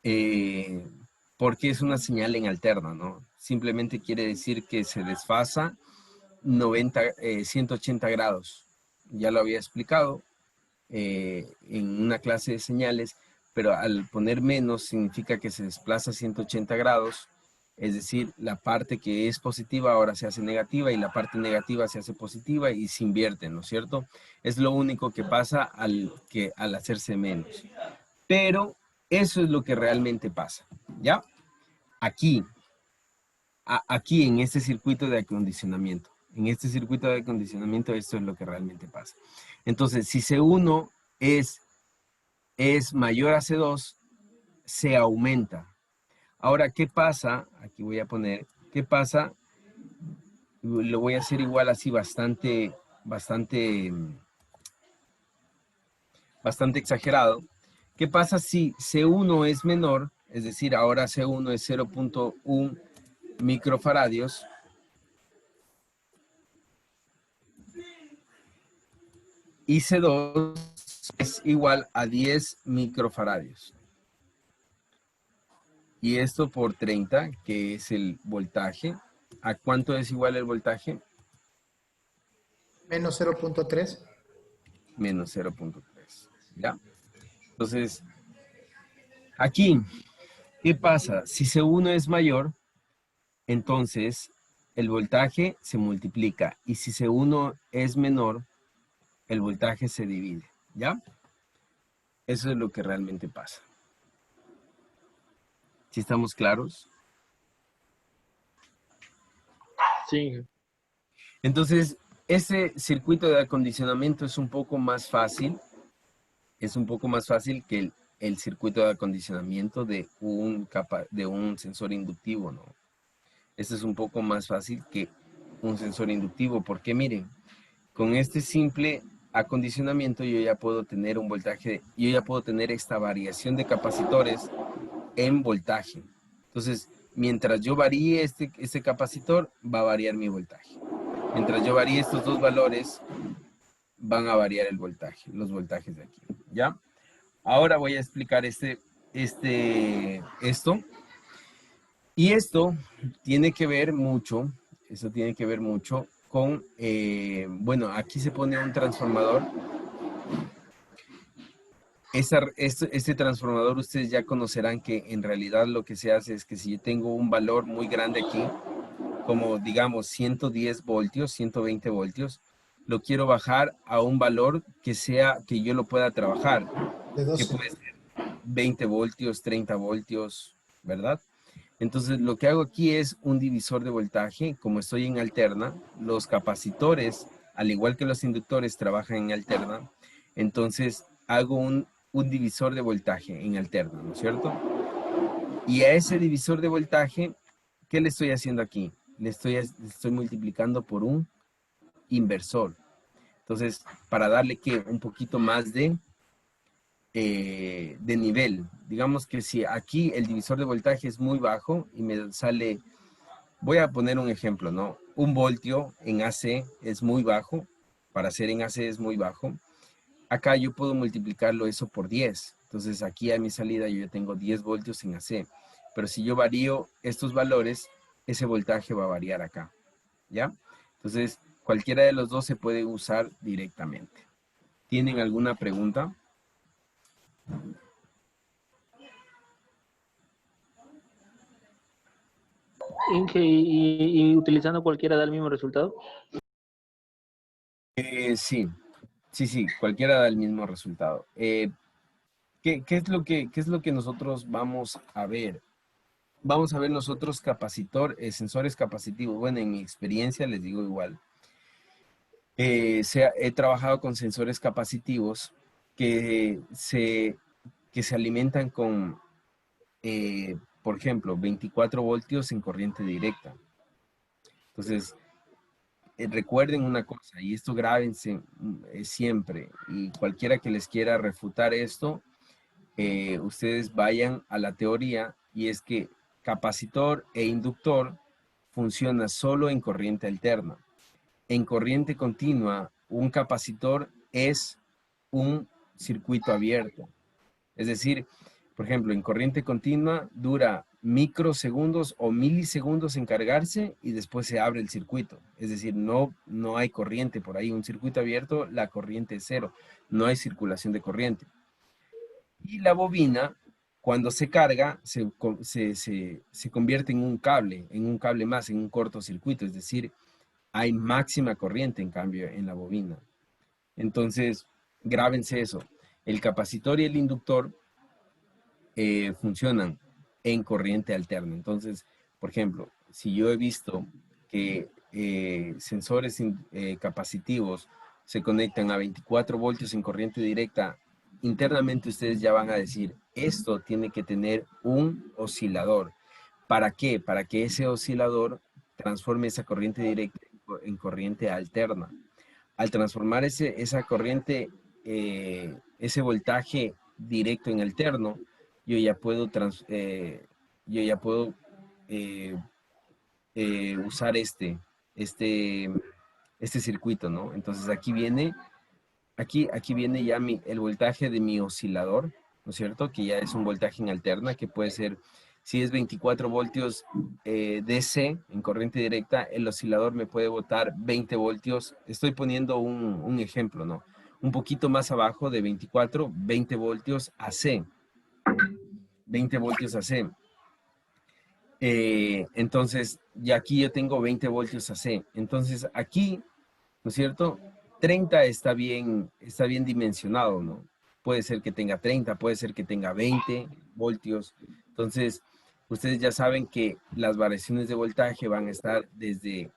es una señal en alterna, ¿no? Simplemente quiere decir que se desfasa 180 grados. Ya lo había explicado en una clase de señales, pero al poner menos significa que se desplaza 180 grados, es decir, la parte que es positiva ahora se hace negativa y la parte negativa se hace positiva y se invierte, ¿no es cierto? Es lo único que pasa al hacerse menos. Pero eso es lo que realmente pasa, ¿ya? Aquí en este circuito de acondicionamiento. En este circuito de acondicionamiento esto es lo que realmente pasa. Entonces, si C1 es mayor a C2, se aumenta. Ahora, ¿qué pasa? Aquí voy a poner, ¿qué pasa? Lo voy a hacer igual así bastante exagerado. ¿Qué pasa si C1 es menor? Es decir, ahora C1 es 0.1 microfaradios. Y C2 es igual a 10 microfaradios. Y esto por 30, que es el voltaje. ¿A cuánto es igual el voltaje? Menos 0.3. Menos 0.3. ¿Ya? Entonces, aquí, ¿qué pasa? Si C1 es mayor, entonces el voltaje se multiplica. Y si C1 es menor, el voltaje se divide. ¿Ya? Eso es lo que realmente pasa. ¿Sí estamos claros? Sí. Entonces, ese circuito de acondicionamiento es un poco más fácil. Es un poco más fácil que el circuito de acondicionamiento de un sensor inductivo, ¿no? Este es un poco más fácil que un sensor inductivo, porque miren, con este simple acondicionamiento yo ya puedo tener un voltaje, yo ya puedo tener esta variación de capacitores en voltaje. Entonces, mientras yo varíe este capacitor, va a variar mi voltaje. Mientras yo varíe estos dos valores, van a variar el voltaje, los voltajes de aquí, ¿ya? Ahora voy a explicar esto. Y esto tiene que ver mucho, con, bueno, aquí se pone un transformador. Este transformador ustedes ya conocerán que en realidad lo que se hace es que si yo tengo un valor muy grande aquí, como digamos 110 voltios, 120 voltios, lo quiero bajar a un valor que yo lo pueda trabajar, De 12. que puede ser 20 voltios, 30 voltios, ¿verdad? Entonces lo que hago aquí es un divisor de voltaje. Como estoy en alterna, los capacitores, al igual que los inductores, trabajan en alterna. Entonces hago un un divisor de voltaje en alterna, ¿no es cierto? Y a ese divisor de voltaje, ¿qué le estoy haciendo aquí? Le estoy multiplicando por un inversor. Entonces, para darle que un poquito más de nivel. Digamos que si aquí el divisor de voltaje es muy bajo y me sale, voy a poner un ejemplo, ¿no? 1 voltio en AC es muy bajo, para hacer en AC es muy bajo. Acá yo puedo multiplicarlo eso por 10. Entonces aquí a mi salida yo ya tengo 10 voltios en AC. Pero si yo varío estos valores, ese voltaje va a variar acá, ¿ya? Entonces, cualquiera de los dos se puede usar directamente. ¿Tienen alguna pregunta? Inge, y utilizando cualquiera da el mismo resultado. Sí, cualquiera da el mismo resultado. ¿Qué es lo que nosotros vamos a ver? Vamos a ver nosotros sensores capacitivos. Bueno, en mi experiencia les digo igual. He trabajado con sensores capacitivos que se alimentan con, por ejemplo, 24 voltios en corriente directa. Entonces, recuerden una cosa, y esto grábense siempre, y cualquiera que les quiera refutar esto, ustedes vayan a la teoría, y es que capacitor e inductor funciona solo en corriente alterna. En corriente continua, un capacitor es un circuito abierto. Es decir, por ejemplo, en corriente continua dura microsegundos o milisegundos en cargarse y después se abre el circuito. Es decir, no hay corriente por ahí. Un circuito abierto, la corriente es cero. No hay circulación de corriente. Y la bobina, cuando se carga, se convierte en un cable más, en un cortocircuito. Es decir, hay máxima corriente, en cambio, en la bobina. Entonces, grábense eso. El capacitor y el inductor funcionan en corriente alterna. Entonces, por ejemplo, si yo he visto que sensores capacitivos se conectan a 24 voltios en corriente directa, internamente ustedes ya van a decir, esto tiene que tener un oscilador. ¿Para qué? Para que ese oscilador transforme esa corriente directa en corriente alterna. Al transformar esa corriente, ese voltaje directo en alterno, yo ya puedo usar este circuito, ¿no? Entonces aquí viene ya el voltaje de mi oscilador, ¿no es cierto? Que ya es un voltaje en alterna, que puede ser, si es 24 voltios DC en corriente directa, el oscilador me puede botar 20 voltios. Estoy poniendo un ejemplo, ¿no? Un poquito más abajo de 24, 20 voltios AC. 20 voltios AC. Entonces, ya aquí yo tengo 20 voltios AC. Entonces, aquí, ¿no es cierto? 30 está bien dimensionado, ¿no? Puede ser que tenga 30, puede ser que tenga 20 voltios. Entonces, ustedes ya saben que las variaciones de voltaje van a estar desde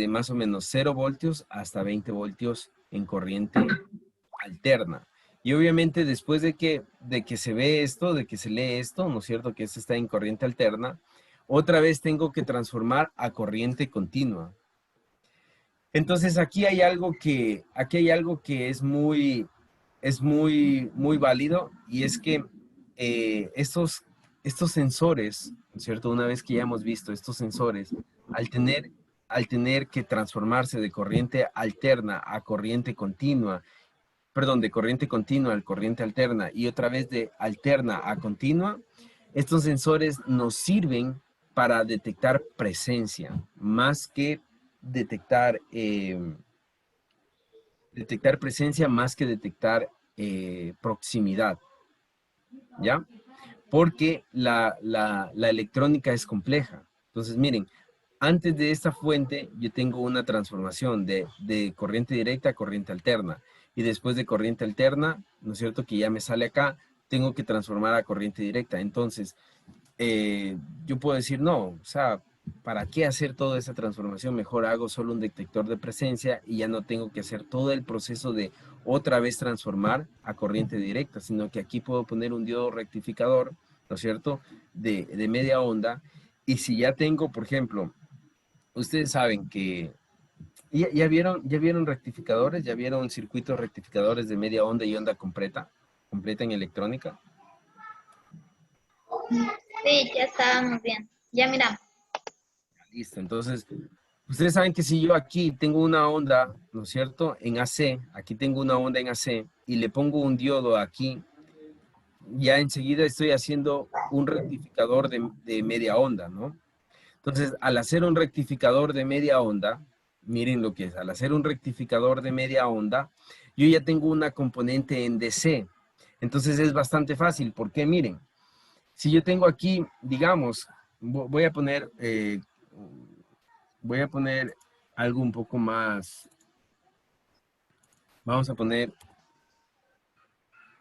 más o menos 0 voltios hasta 20 voltios en corriente alterna. Y obviamente después de que se ve esto, de que se lee esto, ¿no es cierto? Que esto está en corriente alterna, otra vez tengo que transformar a corriente continua. Entonces aquí hay algo que es muy válido, y es que estos sensores, ¿no es cierto? Una vez que ya hemos visto estos sensores, al tener que transformarse de corriente alterna a corriente continua, perdón, de corriente continua a corriente alterna y otra vez de alterna a continua, estos sensores nos sirven para detectar presencia, más que detectar presencia, más que detectar proximidad, ¿ya? Porque la electrónica es compleja. Entonces, miren, antes de esta fuente, yo tengo una transformación de corriente directa a corriente alterna. Y después de corriente alterna, ¿no es cierto? Que ya me sale acá, tengo que transformar a corriente directa. Entonces, yo puedo decir, no, o sea, ¿para qué hacer toda esa transformación? Mejor hago solo un detector de presencia y ya no tengo que hacer todo el proceso de otra vez transformar a corriente directa, sino que aquí puedo poner un diodo rectificador, ¿no es cierto?, de media onda. Y si ya tengo, por ejemplo, ustedes saben que ¿ya vieron rectificadores? ¿Ya vieron circuitos rectificadores de media onda y onda completa en electrónica? Sí, ya estábamos bien. Ya miramos. Listo, entonces, ustedes saben que si yo aquí tengo una onda, ¿no es cierto?, en AC, aquí tengo una onda en AC, y le pongo un diodo aquí, ya enseguida estoy haciendo un rectificador de media onda, ¿no? Entonces, al hacer un rectificador de media onda, miren lo que es, al hacer un rectificador de media onda, yo ya tengo una componente en DC. Entonces es bastante fácil, porque miren, si yo tengo aquí, digamos, voy a poner algo un poco más, vamos a poner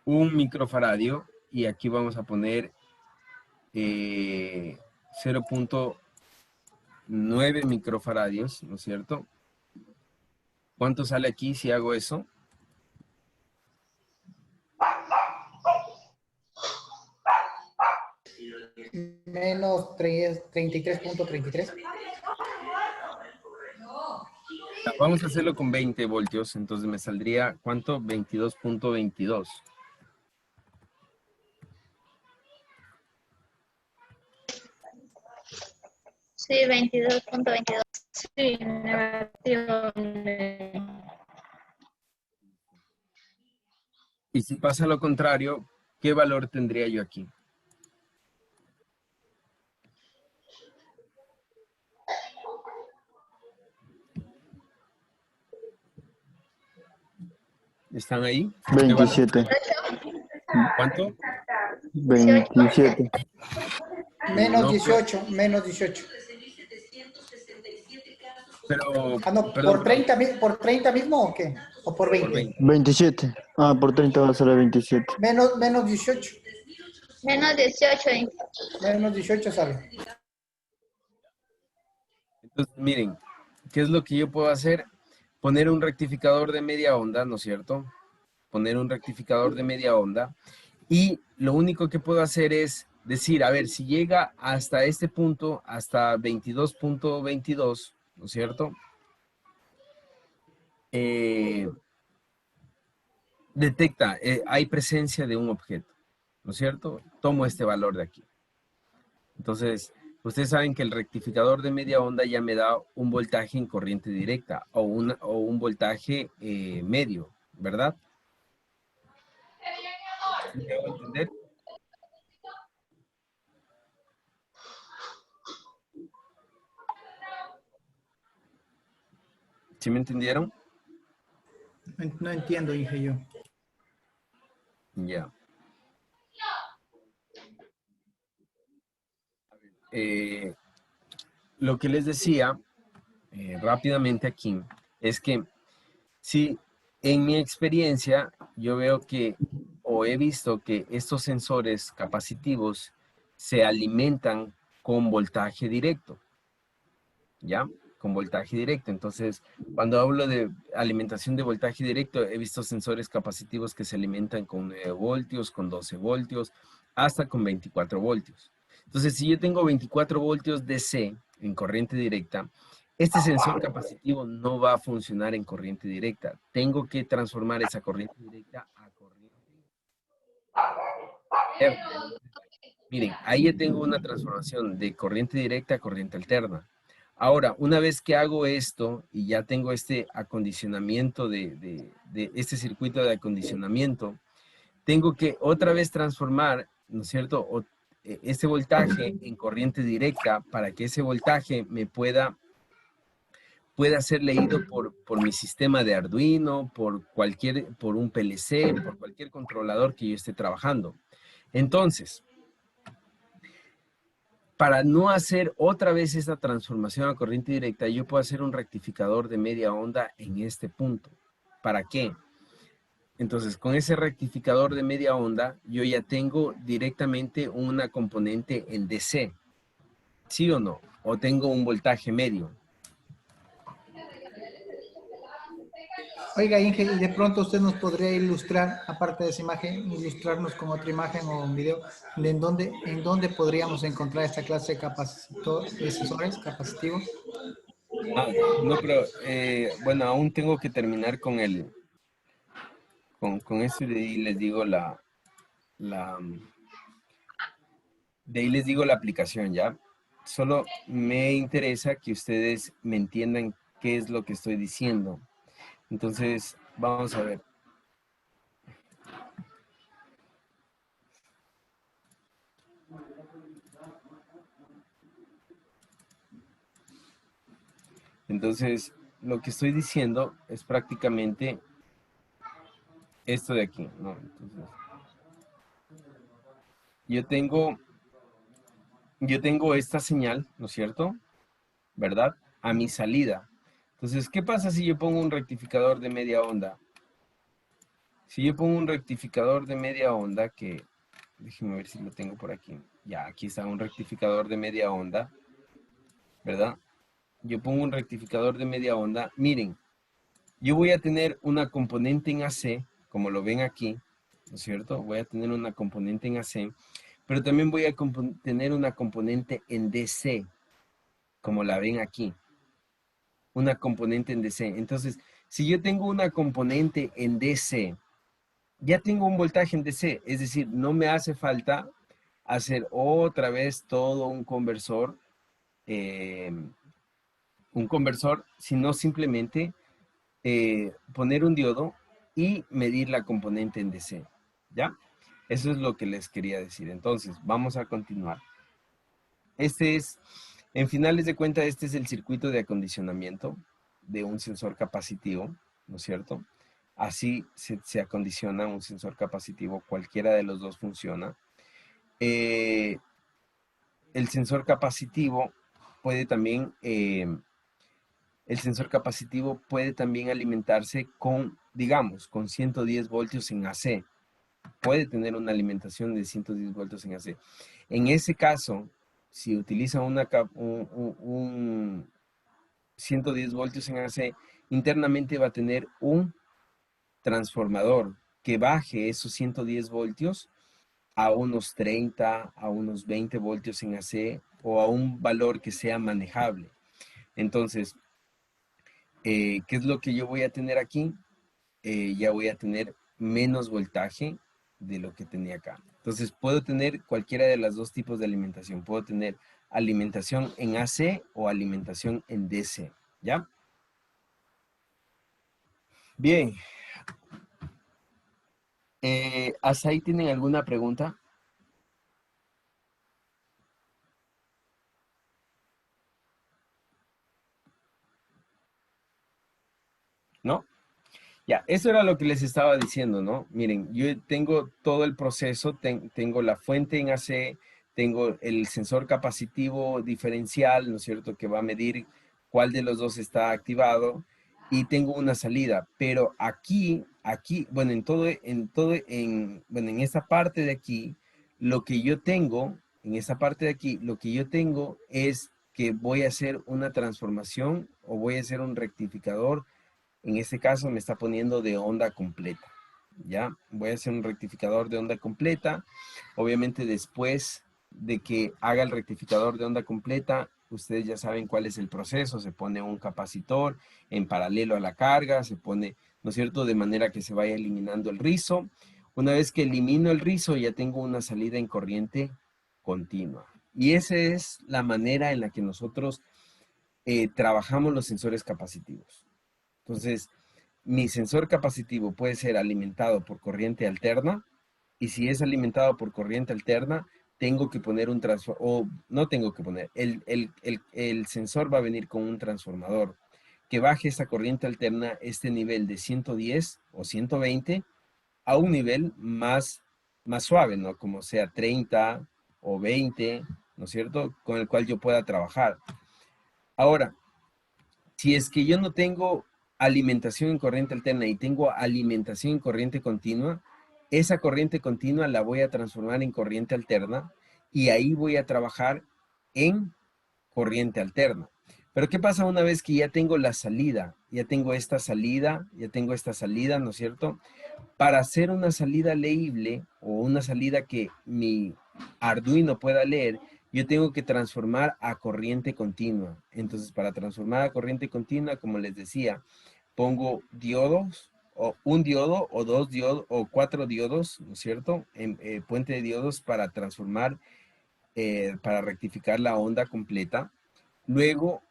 un microfaradio, y aquí vamos a poner 0.9 microfaradios, ¿no es cierto? ¿Cuánto sale aquí si hago eso? Menos 33.33. Vamos a hacerlo con 20 voltios, entonces me saldría, ¿cuánto? 22.22. Sí, 22.22. Sí, negativo. Y si pasa lo contrario, ¿qué valor tendría yo aquí? ¿Están ahí? ¿Qué valor? 27. ¿Cuánto? 27. Menos No, 18, menos 18. pero, Ah, no, perdón, ¿por 30 mismo o qué? ¿O por 20? por 20. 27. Ah, por 30 va a ser 27. Menos 18. Menos 18. Menos 18 sale. Entonces, miren, ¿qué es lo que yo puedo hacer? Poner un rectificador de media onda, ¿no es cierto? Poner un rectificador de media onda. Y lo único que puedo hacer es decir, a ver, si llega hasta este punto, hasta 22.22, ¿no es cierto? Detecta, hay presencia de un objeto, ¿no es cierto? Tomo este valor de aquí. Entonces, ustedes saben que el rectificador de media onda ya me da un voltaje en corriente directa o un voltaje medio, ¿verdad? ¿Me hago entender? ¿Sí me entendieron? No entiendo, dije yo. Ya. Lo que les decía rápidamente aquí es que si en mi experiencia yo veo que o he visto que estos sensores capacitivos se alimentan con voltaje directo, ¿ya? Con voltaje directo. Entonces, cuando hablo de alimentación de voltaje directo, he visto sensores capacitivos que se alimentan con 9 voltios, con 12 voltios, hasta con 24 voltios. Entonces, si yo tengo 24 voltios DC en corriente directa, este sensor capacitivo no va a funcionar en corriente directa. Tengo que transformar esa corriente directa a corriente alterna. Miren, ahí ya tengo una transformación de corriente directa a corriente alterna. Ahora, una vez que hago esto y ya tengo este acondicionamiento de este circuito de acondicionamiento, tengo que otra vez transformar, ¿no es cierto?, este voltaje en corriente directa para que ese voltaje me pueda ser leído por mi sistema de Arduino, por un PLC, por cualquier controlador que yo esté trabajando. Entonces, para no hacer otra vez esta transformación a corriente directa, yo puedo hacer un rectificador de media onda en este punto. ¿Para qué? Entonces, con ese rectificador de media onda, yo ya tengo directamente una componente en DC. ¿Sí o no? O tengo un voltaje medio. Oiga, Inge, y de pronto usted nos podría ilustrar, aparte de esa imagen, ilustrarnos con otra imagen o un video, de en dónde podríamos encontrar esta clase de sensores capacitivos. Ah, no, pero bueno, aún tengo que terminar con con esto y de ahí les digo de ahí les digo la aplicación, ¿ya? Solo me interesa que ustedes me entiendan qué es lo que estoy diciendo. Entonces, vamos a ver. Entonces, lo que estoy diciendo es prácticamente esto de aquí, ¿no? Entonces, yo tengo esta señal, ¿no es cierto? ¿Verdad? A mi salida. Entonces, ¿qué pasa si yo pongo un rectificador de media onda? Si yo pongo un rectificador de media onda, que déjenme ver si lo tengo por aquí. Ya, aquí está un rectificador de media onda, ¿verdad? Yo pongo un rectificador de media onda. Miren, yo voy a tener una componente en AC, como lo ven aquí, ¿no es cierto? Voy a tener una componente en AC, pero también voy a tener una componente en DC, como la ven aquí. Una componente en DC. Entonces, si yo tengo una componente en DC, ya tengo un voltaje en DC, es decir, no me hace falta hacer otra vez todo un conversor, sino simplemente poner un diodo y medir la componente en DC, ¿ya? Eso es lo que les quería decir. Entonces, vamos a continuar. En finales de cuentas, este es el circuito de acondicionamiento de un sensor capacitivo, ¿no es cierto? Así se acondiciona un sensor capacitivo, cualquiera de los dos funciona. El sensor capacitivo puede también, alimentarse con, digamos, con 110 voltios en AC. Puede tener una alimentación de 110 voltios en AC. En ese caso, si utiliza un 110 voltios en AC, internamente va a tener un transformador que baje esos 110 voltios a unos 30, a unos 20 voltios en AC o a un valor que sea manejable. Entonces, ¿qué es lo que yo voy a tener aquí? Ya voy a tener menos voltaje de lo que tenía acá. Entonces, puedo tener cualquiera de los dos tipos de alimentación. Puedo tener alimentación en AC o alimentación en DC, ¿ya? Bien. ¿Hasta ahí tienen alguna pregunta? ¿No? Ya, eso era lo que les estaba diciendo, ¿no? Miren, yo tengo todo el proceso, tengo la fuente en AC, tengo el sensor capacitivo diferencial, ¿no es cierto?, que va a medir cuál de los dos está activado, y tengo una salida, pero aquí, bueno, en esta parte de aquí, lo que yo tengo, en esta parte de aquí, lo que yo tengo es que voy a hacer una transformación o voy a hacer un rectificador. En este caso me está poniendo de onda completa, ¿ya? Voy a hacer un rectificador de onda completa. Obviamente después de que haga el rectificador de onda completa, ustedes ya saben cuál es el proceso. Se pone un capacitor en paralelo a la carga, se pone, ¿no es cierto?, de manera que se vaya eliminando el rizo. Una vez que elimino el rizo, ya tengo una salida en corriente continua. Y esa es la manera en la que nosotros trabajamos los sensores capacitivos. Entonces, mi sensor capacitivo puede ser alimentado por corriente alterna, y si es alimentado por corriente alterna, tengo que poner un transformador, o no tengo que poner, el sensor va a venir con un transformador que baje esa corriente alterna, este nivel de 110 o 120, a un nivel más suave, ¿no? Como sea 30 o 20, ¿no es cierto?, con el cual yo pueda trabajar. Ahora, si es que yo no tengo alimentación en corriente alterna y tengo alimentación en corriente continua, esa corriente continua la voy a transformar en corriente alterna y ahí voy a trabajar en corriente alterna. Pero ¿qué pasa una vez que ya tengo la salida? Ya tengo esta salida, ¿no es cierto? Para hacer una salida leíble o una salida que mi Arduino pueda leer, yo tengo que transformar a corriente continua. Entonces, para transformar a corriente continua, como les decía, pongo diodos, o un diodo, o dos diodos, o cuatro diodos, ¿no es cierto? Puente de diodos para transformar, para rectificar la onda completa. Luego,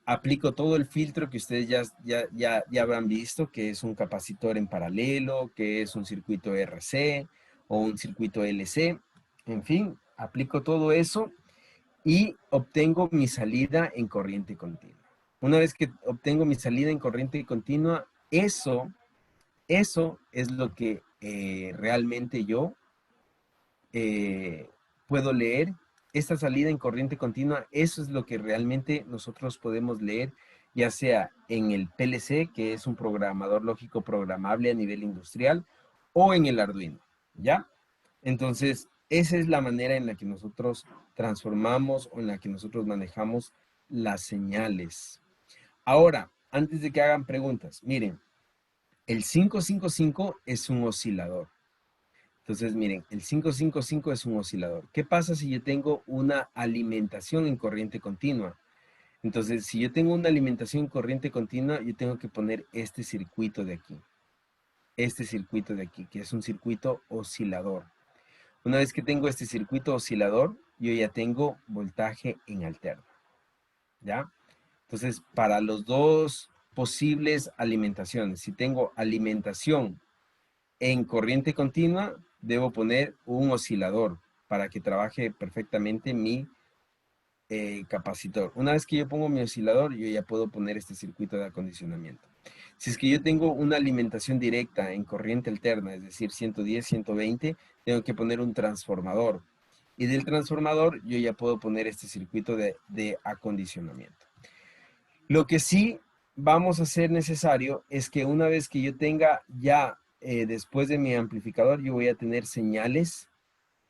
aplico todo el filtro que ustedes ya habrán visto, que es un capacitor en paralelo, que es un circuito RC o un circuito LC. En fin, aplico todo eso y obtengo mi salida en corriente continua. Una vez que obtengo mi salida en corriente continua, eso es lo que realmente yo puedo leer. Esta salida en corriente continua, eso es lo que realmente nosotros podemos leer, ya sea en el PLC, que es un programador lógico programable a nivel industrial, o en el Arduino, ¿ya? Entonces, esa es la manera en la que nosotros transformamos o en la que nosotros manejamos las señales. Ahora, antes de que hagan preguntas, miren, el 555 es un oscilador. Entonces, miren, el 555 es un oscilador. ¿Qué pasa si yo tengo una alimentación en corriente continua? Entonces, si yo tengo una alimentación en corriente continua, yo tengo que poner este circuito de aquí. Este circuito de aquí, que es un circuito oscilador. Una vez que tengo este circuito oscilador, yo ya tengo voltaje en alterno. ¿Ya? Entonces, para los dos posibles alimentaciones, si tengo alimentación en corriente continua, debo poner un oscilador para que trabaje perfectamente mi capacitor. Una vez que yo pongo mi oscilador, yo ya puedo poner este circuito de acondicionamiento. Si es que yo tengo una alimentación directa en corriente alterna, es decir, 110, 120, tengo que poner un transformador. Y del transformador yo ya puedo poner este circuito de acondicionamiento. Lo que sí vamos a hacer necesario es que una vez que yo tenga ya después de mi amplificador, yo voy a tener señales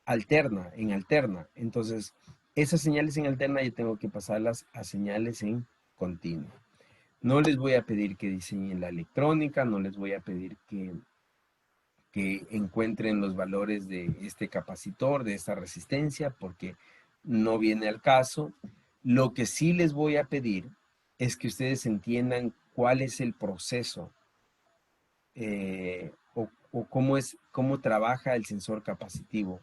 en alterna. Entonces, esas señales en alterna yo tengo que pasarlas a señales en continuo. No les voy a pedir que diseñen la electrónica, no les voy a pedir que encuentren los valores de este capacitor, de esta resistencia, porque no viene al caso. Lo que sí les voy a pedir es que ustedes entiendan cuál es el proceso o cómo trabaja el sensor capacitivo,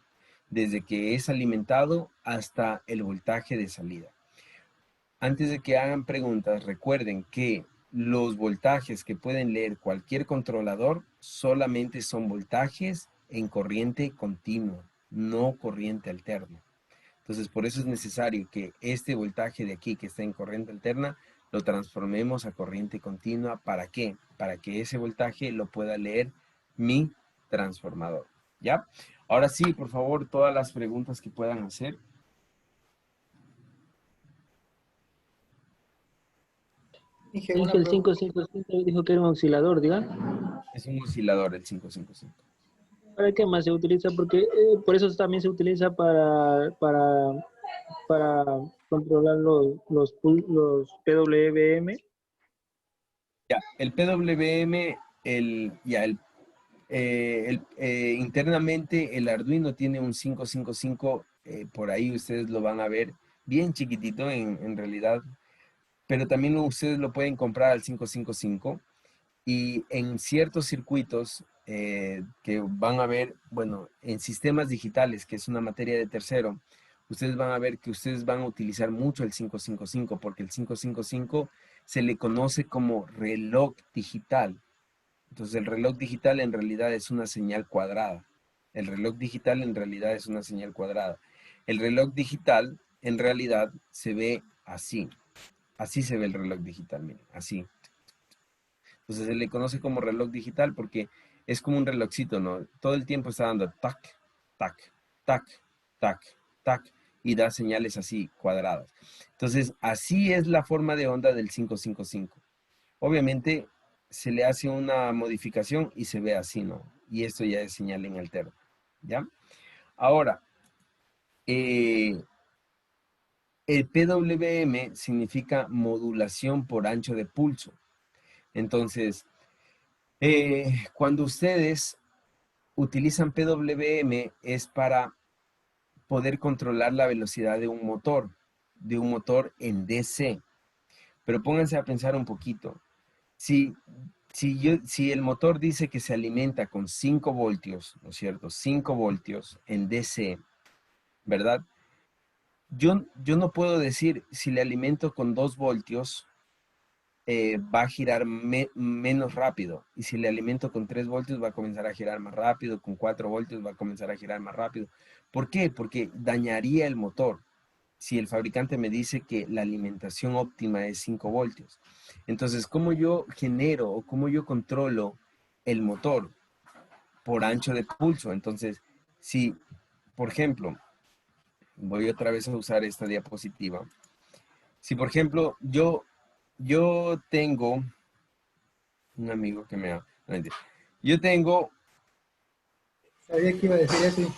desde que es alimentado hasta el voltaje de salida. Antes de que hagan preguntas, recuerden que los voltajes que pueden leer cualquier controlador solamente son voltajes en corriente continua, no corriente alterna. Entonces, por eso es necesario que este voltaje de aquí que está en corriente alterna lo transformemos a corriente continua. ¿Para qué? Para que ese voltaje lo pueda leer mi transformador. ¿Ya? Ahora sí, por favor, todas las preguntas que puedan hacer. Dije Dije una el pregunta. 555, dijo que era un oscilador, diga. Es un oscilador el 555. ¿Para qué más se utiliza? Porque por eso también se utiliza para controlar los PWM. Ya, el PWM, internamente el Arduino tiene un 555, por ahí ustedes lo van a ver bien chiquitito en realidad, pero también ustedes lo pueden comprar al 555 y en ciertos circuitos que van a ver, bueno, en sistemas digitales, que es una materia de tercero, ustedes van a ver que ustedes van a utilizar mucho el 555 porque el 555 se le conoce como reloj digital. Entonces el reloj digital en realidad es una señal cuadrada. El reloj digital en realidad es una señal cuadrada. El reloj digital en realidad se ve así. Así se ve el reloj digital, miren, así. Entonces se le conoce como reloj digital porque es como un relojcito, ¿no? Todo el tiempo está dando tac, tac, tac, tac, tac, y da señales así, cuadradas. Entonces, así es la forma de onda del 555. Obviamente, se le hace una modificación y se ve así, ¿no? Y esto ya es señal en alterno, ¿ya? Ahora, El PWM significa modulación por ancho de pulso. Entonces, cuando ustedes utilizan PWM es para poder controlar la velocidad de un motor en DC. Pero pónganse a pensar un poquito. Si el motor dice que se alimenta con 5 voltios, ¿no es cierto? 5 voltios en DC, ¿verdad? Yo no puedo decir si le alimento con 2 voltios, va a girar menos rápido. Y si le alimento con 3 voltios, va a comenzar a girar más rápido. Con 4 voltios va a comenzar a girar más rápido. ¿Por qué? Porque dañaría el motor. Si el fabricante me dice que la alimentación óptima es 5 voltios. Entonces, ¿cómo yo genero o cómo yo controlo el motor? Por ancho de pulso. Entonces, si, por ejemplo, voy otra vez a usar esta diapositiva. Si, por ejemplo, yo tengo un amigo que me ha... no, yo tengo... Sabía que iba a decir eso.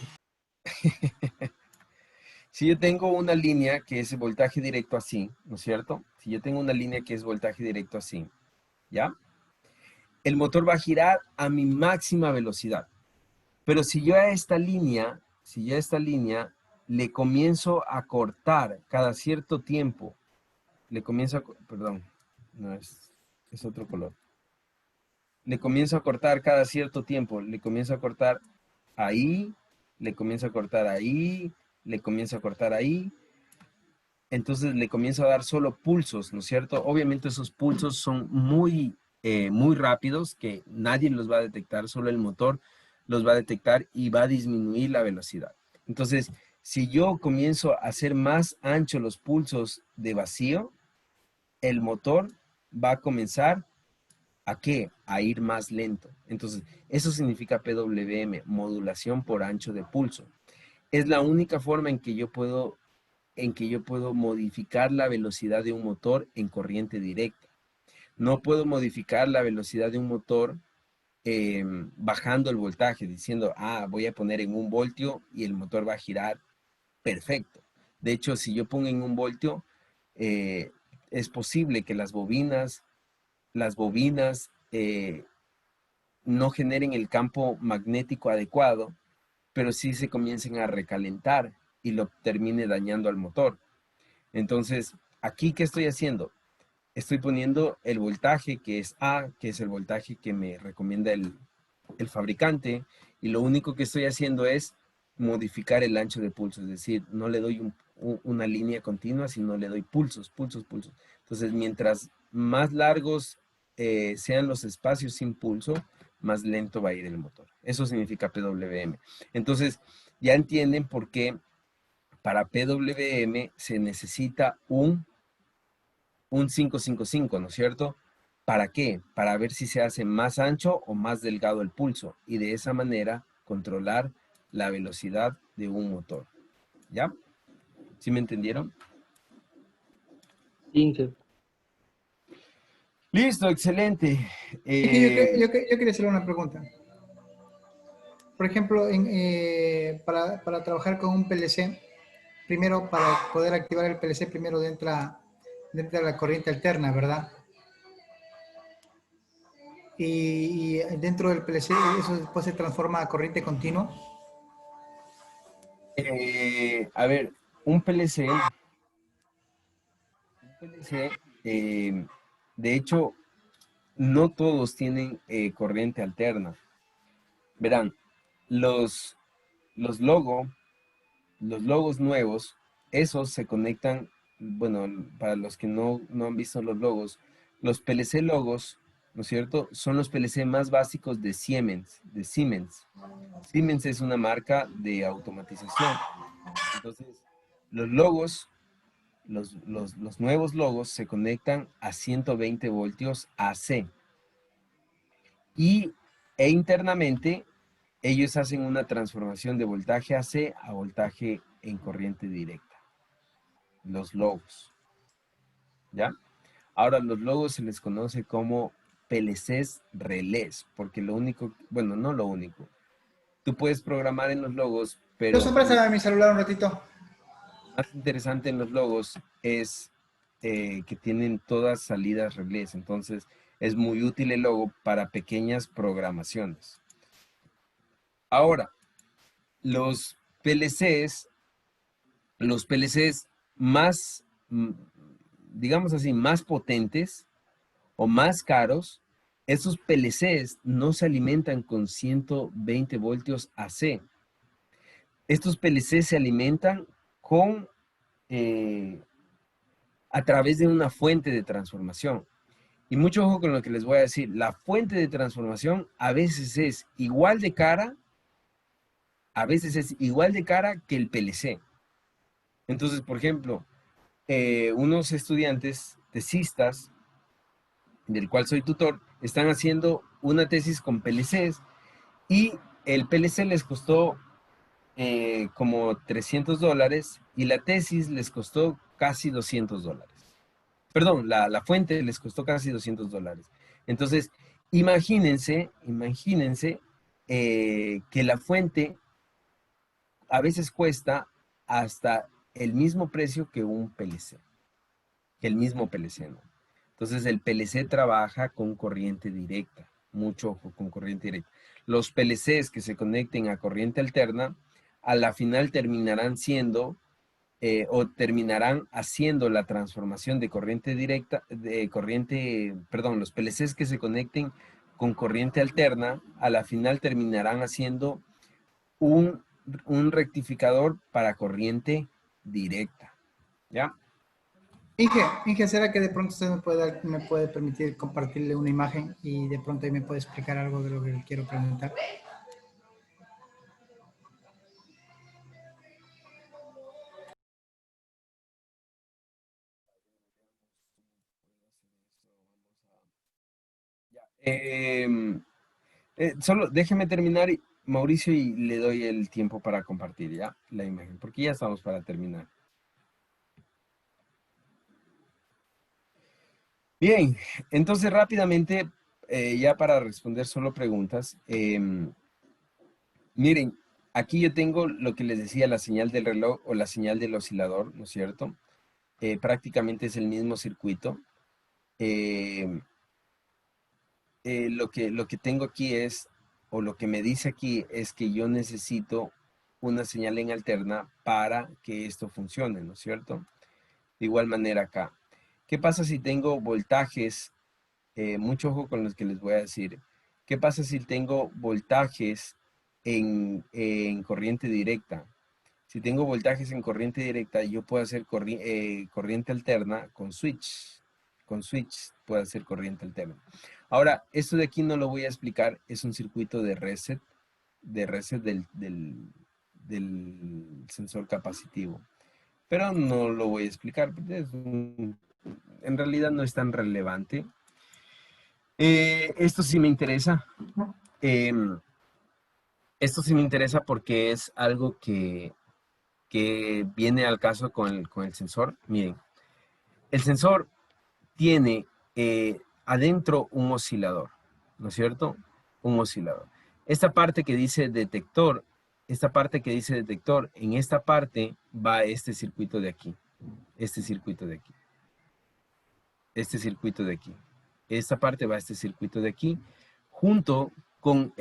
Si yo tengo una línea que es voltaje directo así, ¿no es cierto? Si yo tengo una línea que es voltaje directo así, ¿ya? El motor va a girar a mi máxima velocidad. Pero si yo a esta línea le comienzo a cortar cada cierto tiempo, perdón, no es otro color. Le comienzo a cortar cada cierto tiempo, le comienzo a cortar ahí, le comienzo a cortar ahí, le comienzo a cortar ahí. Entonces le comienzo a dar solo pulsos, ¿no es cierto? Obviamente esos pulsos son muy rápidos, que nadie los va a detectar, solo el motor los va a detectar y va a disminuir la velocidad. Entonces, si yo comienzo a hacer más ancho los pulsos de vacío, el motor va a comenzar ¿a qué? A ir más lento. Entonces, eso significa PWM, modulación por ancho de pulso. Es la única forma en que yo puedo modificar la velocidad de un motor en corriente directa. No puedo modificar la velocidad de un motor bajando el voltaje, diciendo, voy a poner en 1 voltio y el motor va a girar perfecto. De hecho, si yo pongo en 1 voltio, es posible que las bobinas no generen el campo magnético adecuado, pero sí se comiencen a recalentar y lo termine dañando al motor. Entonces, aquí, ¿qué estoy haciendo? Estoy poniendo el voltaje que es A, que es el voltaje que me recomienda el fabricante, y lo único que estoy haciendo es modificar el ancho de pulso, es decir, no le doy una línea continua, sino le doy pulsos, pulsos, pulsos. Entonces, mientras más largos sean los espacios sin pulso, más lento va a ir el motor. Eso significa PWM. Entonces, ya entienden por qué para PWM se necesita un 555, ¿no es cierto? ¿Para qué? Para ver si se hace más ancho o más delgado el pulso y de esa manera controlar la velocidad de un motor. ¿Ya? ¿Sí me entendieron? 15. Listo, excelente. Yo quería hacer una pregunta. Por ejemplo, para trabajar con un PLC, primero para poder activar el PLC, primero entra la corriente alterna, ¿verdad? Y dentro del PLC eso después se transforma a corriente continua. A ver, un PLC, de hecho, no todos tienen corriente alterna. Verán, los logos nuevos, esos se conectan, bueno, para los que no han visto los logos, los PLC logos, ¿no es cierto? Son los PLC más básicos de Siemens. Siemens es una marca de automatización. Entonces, los logos, los nuevos logos se conectan a 120 voltios AC. E internamente, ellos hacen una transformación de voltaje AC a voltaje en corriente directa. Los logos. ¿Ya? Ahora, los logos se les conoce como PLCs relés, porque lo único, bueno, no lo único. Tú puedes programar en los logos, pero... Préstame mi celular un ratito. más interesante en los logos es que tienen todas salidas relés. Entonces, es muy útil el logo para pequeñas programaciones. Ahora, los PLCs más, digamos así, más potentes o más caros, esos PLCs no se alimentan con 120 voltios AC. Estos PLCs se alimentan con, a través de una fuente de transformación. Y mucho ojo con lo que les voy a decir. La fuente de transformación a veces es igual de cara, que el PLC. Entonces, por ejemplo, unos estudiantes tesistas, del cual soy tutor, están haciendo una tesis con PLCs y el PLC les costó como $300 y la tesis les costó casi $200. Perdón, la fuente les costó casi $200. Entonces, imagínense que la fuente a veces cuesta hasta el mismo precio que un PLC, que el mismo PLC, ¿no? Entonces, el PLC trabaja con corriente directa, mucho ojo con corriente directa. Los PLCs que se conecten a corriente alterna, a la final terminarán siendo o terminarán haciendo la transformación de corriente directa, los PLCs que se conecten con corriente alterna, a la final terminarán haciendo un rectificador para corriente directa, ¿ya? Inge, ¿será que de pronto usted me puede permitir compartirle una imagen y de pronto ahí me puede explicar algo de lo que le quiero preguntar? Solo déjeme terminar, Mauricio, y le doy el tiempo para compartir ya la imagen, porque ya estamos para terminar. Bien, entonces rápidamente, ya para responder solo preguntas, miren, aquí yo tengo lo que les decía, la señal del reloj o la señal del oscilador, ¿no es cierto? Prácticamente es el mismo circuito. Lo que tengo aquí es, o lo que me dice aquí es que yo necesito una señal en alterna para que esto funcione, ¿no es cierto? De igual manera acá. ¿Qué pasa si tengo voltajes? Mucho ojo con los que les voy a decir. ¿Qué pasa si tengo voltajes en corriente directa? Si tengo voltajes en corriente directa, yo puedo hacer corriente alterna con switch. Con switch puedo hacer corriente alterna. Ahora, esto de aquí no lo voy a explicar. Es un circuito de reset del sensor capacitivo. Pero no lo voy a explicar. En realidad no es tan relevante. Esto sí me interesa. Esto sí me interesa porque es algo que viene al caso con el sensor. Miren, el sensor tiene adentro un oscilador, ¿no es cierto? Un oscilador. Esta parte que dice detector, en esta parte va este circuito de aquí, este circuito de aquí, este circuito de aquí. Esta parte va a este circuito de aquí, junto con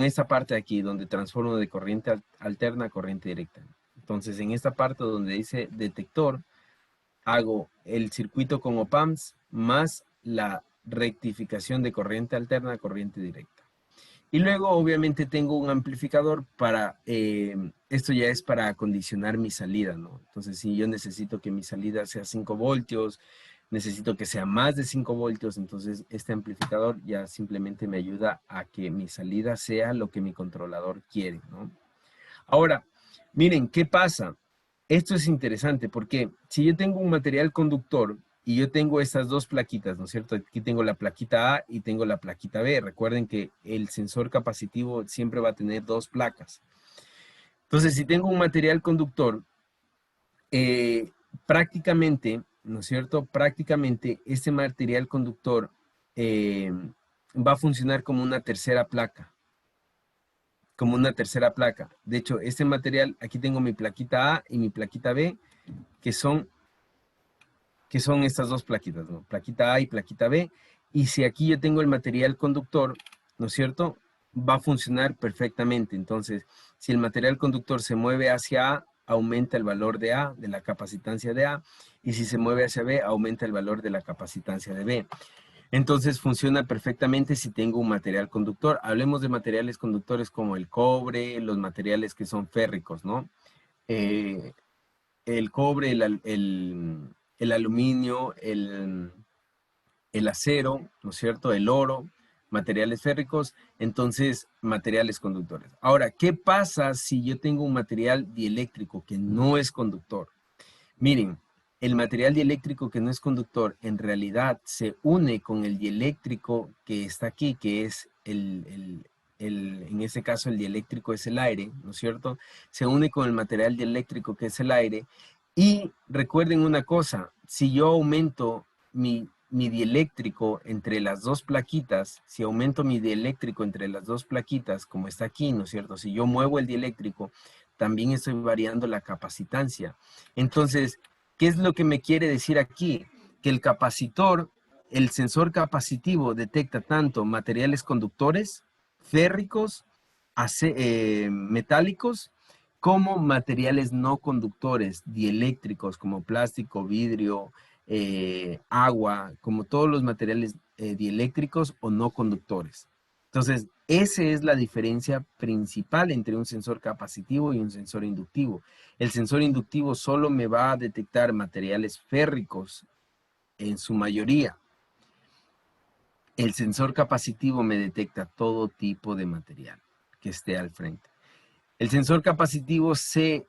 esta parte de aquí, donde transformo de corriente alterna a corriente directa. Entonces, en esta parte donde dice detector, hago el circuito con op-amps más la rectificación de corriente alterna a corriente directa. Y luego, obviamente, tengo un amplificador para, esto ya es para acondicionar mi salida, ¿no? Entonces, si yo necesito que mi salida sea 5 voltios, necesito que sea más de 5 voltios, entonces este amplificador ya simplemente me ayuda a que mi salida sea lo que mi controlador quiere, ¿no? Ahora, miren, ¿qué pasa? Esto es interesante porque si yo tengo un material conductor y yo tengo estas dos plaquitas, ¿no es cierto? Aquí tengo la plaquita A y tengo la plaquita B. Recuerden que el sensor capacitivo siempre va a tener dos placas. Entonces, si tengo un material conductor, prácticamente, ¿no es cierto? Prácticamente este material conductor va a funcionar como una tercera placa. Como una tercera placa. De hecho, este material, aquí tengo mi plaquita A y mi plaquita B. que son estas dos plaquitas, ¿no? Plaquita A y plaquita B. Y si aquí yo tengo el material conductor, ¿no es cierto? Va a funcionar perfectamente. Entonces, si el material conductor se mueve hacia A, aumenta el valor de A, de la capacitancia de A. Y si se mueve hacia B, aumenta el valor de la capacitancia de B. Entonces, funciona perfectamente si tengo un material conductor. Hablemos de materiales conductores como el cobre, los materiales que son férricos, ¿no? El cobre, el aluminio, el acero, ¿no es cierto? El oro, materiales férricos, entonces materiales conductores. Ahora, ¿qué pasa si yo tengo un material dieléctrico que no es conductor? Miren, el material dieléctrico que no es conductor en realidad se une con el dieléctrico que está aquí, que es en este caso el dieléctrico es el aire, ¿no es cierto? Se une con el material dieléctrico que es el aire. Y recuerden una cosa, si yo aumento mi dieléctrico entre las dos plaquitas, si aumento mi dieléctrico entre las dos plaquitas, como está aquí, ¿no es cierto? Si yo muevo el dieléctrico, también estoy variando la capacitancia. Entonces, ¿qué es lo que me quiere decir aquí? Que el capacitor, el sensor capacitivo detecta tanto materiales conductores, férricos, metálicos, como materiales no conductores, dieléctricos, como plástico, vidrio, agua, como todos los materiales dieléctricos o no conductores. Entonces, esa es la diferencia principal entre un sensor capacitivo y un sensor inductivo. El sensor inductivo solo me va a detectar materiales férricos en su mayoría. El sensor capacitivo me detecta todo tipo de material que esté al frente. El sensor capacitivo se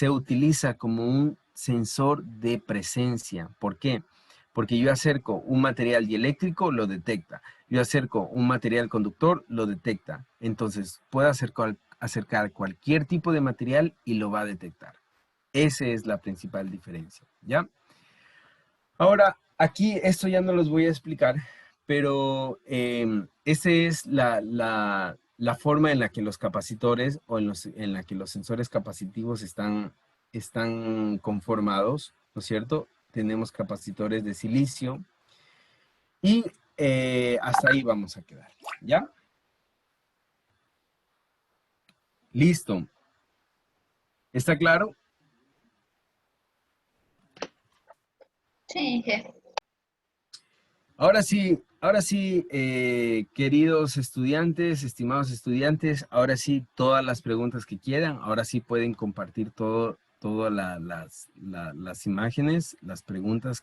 utiliza como un sensor de presencia. ¿Por qué? Porque yo acerco un material dieléctrico, lo detecta. Yo acerco un material conductor, lo detecta. Entonces, puedo acercar cualquier tipo de material y lo va a detectar. Esa es la principal diferencia, ¿ya? Ahora, aquí esto ya no los voy a explicar, pero esa es la forma en la que los capacitores o en la que los sensores capacitivos están conformados, ¿no es cierto? Tenemos capacitores de silicio y hasta ahí vamos a quedar, ¿ya? Listo. ¿Está claro? Sí, jefe. Ahora sí, queridos estudiantes, estimados estudiantes, ahora sí, todas las preguntas que quieran, ahora sí pueden compartir todas las imágenes, las preguntas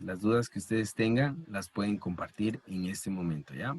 las dudas que ustedes tengan, las pueden compartir en este momento, ¿ya?